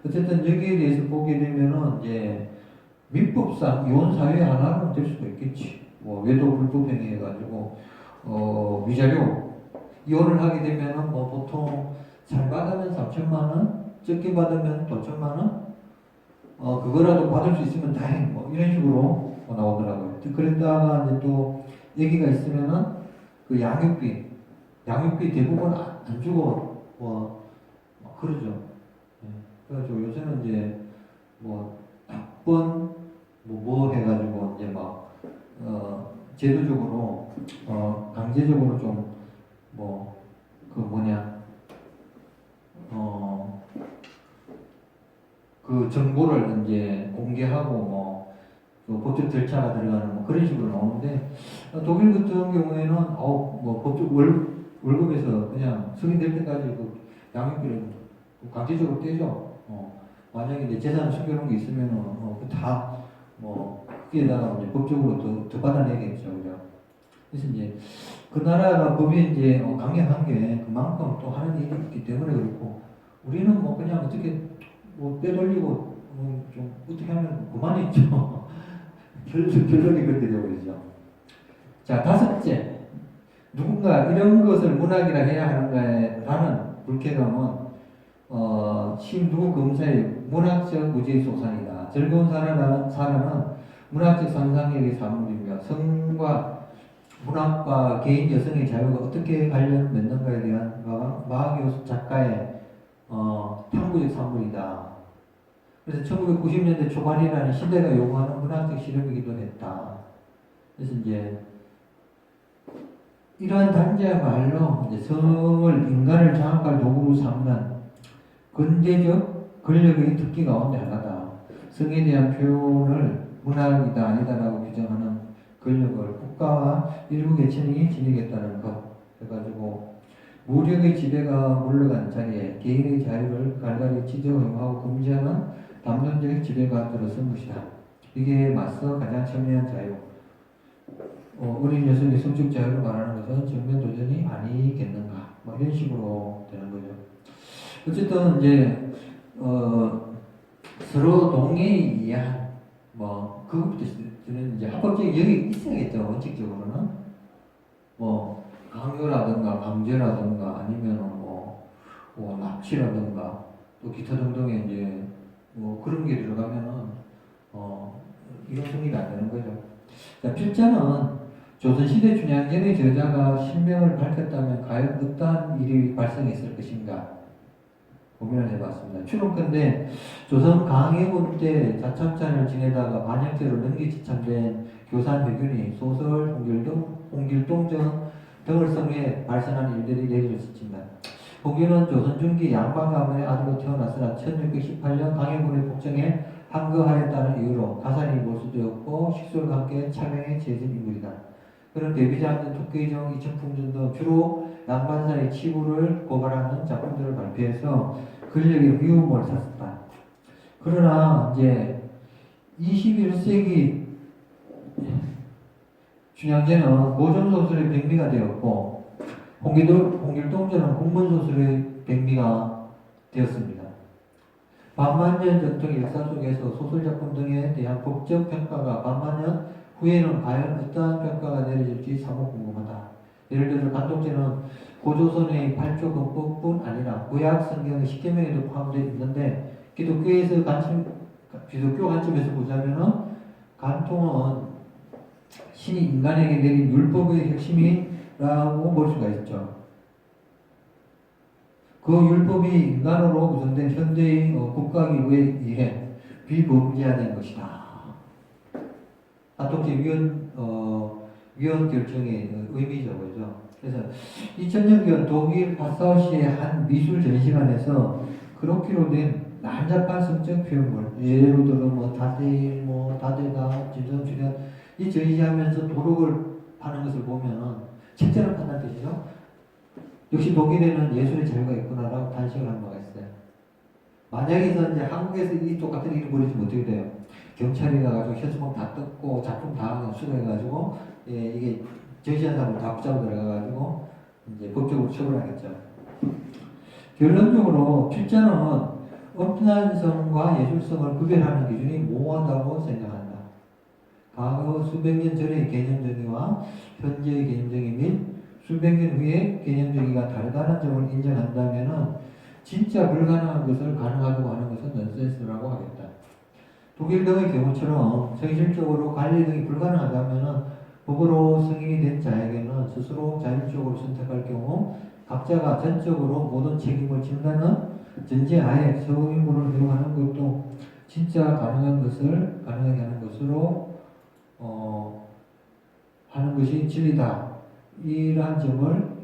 어쨌든 여기에 대해서 보게 되면은 이제 민법상 이혼 사유의 하나는 될 수도 있겠지. 뭐 외도 불법행위 해가지고 위자료 이혼을 하게 되면은 뭐 보통 잘 받으면 3천만 원, 적게 받으면 5천만 원, 그거라도 받을 수 있으면 다행. 뭐 이런 식으로 나오더라고요. 그랬다가 이제 또 얘기가 있으면은 그 양육비 대부분 안 주고 그러죠. 그래가지고 요새는 이제 뭐 답번 뭐 해가지고 이제 막 제도적으로 강제적으로 좀 뭐 그 뭐냐 그 정보를 이제 공개하고 그 법적 절차가 들어가는 뭐 그런 식으로 나오는데 독일 같은 경우에는 뭐 법적 월급에서 그냥 승인될 때까지 그 양육비를 강제적으로 떼죠. 만약에 이제 재산 숨겨놓은 게 있으면은 다뭐 거기에다가 이제 법적으로 더 받아내겠죠, 그죠? 그래서 이제 그 나라가 법이 이제 강력한 게 그만큼 또 하는 일이 있기 때문에 그렇고 우리는 뭐 그냥 어떻게 뭐 빼돌리고 좀 어떻게 하면 그만했죠. 결론이 그렇게 되어버리죠. 자, 다섯째. 누군가 이런 것을 문학이라 해야 하는가에 라는 불쾌감은 누구 검사의 문학적 의지의 소산이다. 즐거운 사람은 문학적 상상력의 산물이며 성과 문학과 개인 여성의 자유가 어떻게 관련 맺는가에 대한 마하기오 작가의 탐구적 산물이다. 그래서 1990년대 초반이라는 시대가 요구하는 문학적 실험이기도 했다. 그래서 이제 이러한 단지야말로 이제 성을 인간을 장악할 도구로 삼는 근대적 권력의 특기 가운데 하나다. 성에 대한 표현을 문학이다 아니다라고 규정하는 권력을 국가와 일부 계층이 지니겠다는 것. 그래가지고 무력의 지배가 물러간 자리에 개인의 자유를 갈갈이 지정하고 금지하는 담론적 지배가 들어선 것이다. 이게 맞서 가장 첨예한 자유. 어린 여성의 성적 자유를 말하는 것은 정면 도전이 아니겠는가. 뭐 이런 식으로 되는 거죠. 어쨌든 이제 서로 동의에 의한 그것부터 저는 이제 합법적인 영역이 있어야겠죠. 원칙적으로는 뭐 강요라든가 강제라든가 아니면 뭐 납치라든가 또 기타 등등의 이제 그런 게 들어가면은 이건 성립이 안 되는 거죠. 자, 필자는 조선시대 춘향전의 저자가 신명을 밝혔다면 과연 어떠한 일이 발생했을 것인가 고민을 해봤습니다. 추론컨대 조선 강해군 때 자참찬을 지내다가 반역죄로 능지지참된 교산 회균이 소설 홍길동전 등을 성에 발생한 일들이 내리를 스친다. 홍균은 조선 중기 양반 가문의 아들로 태어났으나 1618년 강해군의 폭정에 항거하였다는 이유로 가산이 몰수되었고 식솔과 함께 차명에 제진 인물이다. 그런 데뷔지 않는 토끼정, 이천풍전 등 주로 양반사의 치부를 고발하는 작품들을 발표해서 권력의 미움을 샀다. 그러나 이제 21세기 춘향전은 고전소설의 백미가 되었고 홍길동전은 공문소설의 백미가 되었습니다. 반만년 전통의 역사 속에서 소설작품 등에 대한 법적 평가가 반만년 후에는 과연 어떠한 평가가 내려질지 사뭇 궁금하다. 예를 들어 간통죄는 고조선의 8조 건법뿐 아니라 구약 성경의 10계명에도 포함되어 있는데 기독교 관점에서 보자면은 간통은 신이 인간에게 내린 율법의 핵심이라고 볼 수가 있죠. 그 율법이 인간으로 구성된 현대의 국가기구에 의해 비범죄화된 것이다. 간통죄 위헌 결정의 의미죠, 그죠? 그래서 2000년경 독일 파사우시의 한 미술 전시관에서 그렇게로 된 난잡한 성적 표현물, 예를 들어 다대일, 다대다, 진성출현 이 전시하면서 도덕을 하는 것을 보면은 책자를 판단 뜻이죠. 역시 독일에는 예술의 자유가 있구나라고 단식을 한 바가 있어요. 만약에서 이제 한국에서 이 똑같은 일을 벌이지면 어떻게 돼요? 경찰이 가가지고 현수막 다 뜯고 작품 다 수거해가지고 이게 전시한 사람을 다 붙잡고 들어가가지고 이제 법적으로 처벌하겠죠. 결론적으로 필자는 엄연성과 예술성을 구별하는 기준이 모호하다고 생각한다. 과거 수백 년 전의 개념정의와 현재의 개념정의 및 수백 년 후의 개념정의가 다르다는 점을 인정한다면 진짜 불가능한 것을 가능하다고 하는 것은 넌센스라고 하겠다. 독일 등의 경우처럼 현실적으로 관리 등이 불가능하다면 법으로 승인이 된 자에게는 스스로 자율적으로 선택할 경우 각자가 전적으로 모든 책임을 진다는 전제하에 성인물을 이용하는 것도 진짜 가능한 것을 가능하게 하는 것으로 하는 것이 진리다. 이러한 점을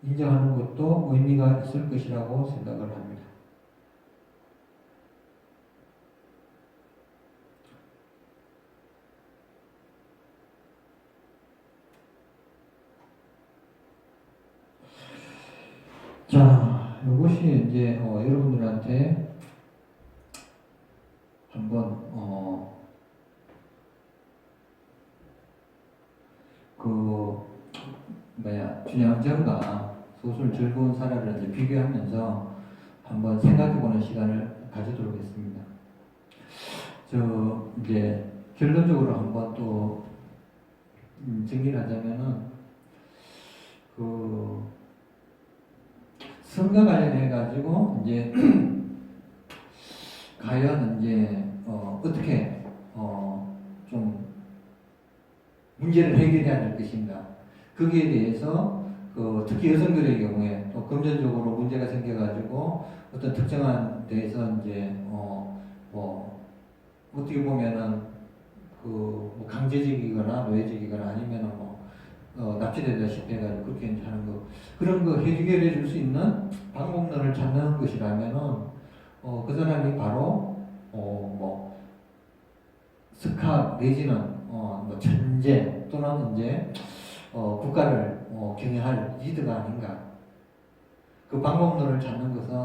인정하는 것도 의미가 있을 것이라고 생각을 합니다. 자, 이것이 이제 여러분들한테 한번 준양전과 소설 즐거운 사라를 이제 비교하면서 한번 생각해보는 시간을 가지도록 했습니다. 이제 결론적으로 한번 또 정리를 하자면은 성과 관련해 가지고 이제 과연 이제 어떻게 좀 문제를 해결해야 될 것인가, 거기에 대해서 특히 여성들의 경우에 또 금전적으로 문제가 생겨가지고 어떤 특정한 데에서 이제 어떻게 보면은 뭐 강제적이거나 노예적이거나 아니면은 납치되다시피 해가지고 그렇게 이제 하는 거, 그런 거 해결해 줄 수 있는 방법론을 찾는 것이라면은 그 사람이 바로 스카 내지는 뭐 천재 또는 이제 국가를 경영할 리더가 아닌가. 그 방법론을 찾는 것은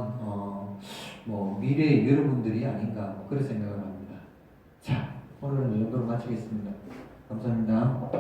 미래의 여러분들이 아닌가, 그런 생각을 합니다. 자, 오늘은 이 정도로 마치겠습니다. 감사합니다.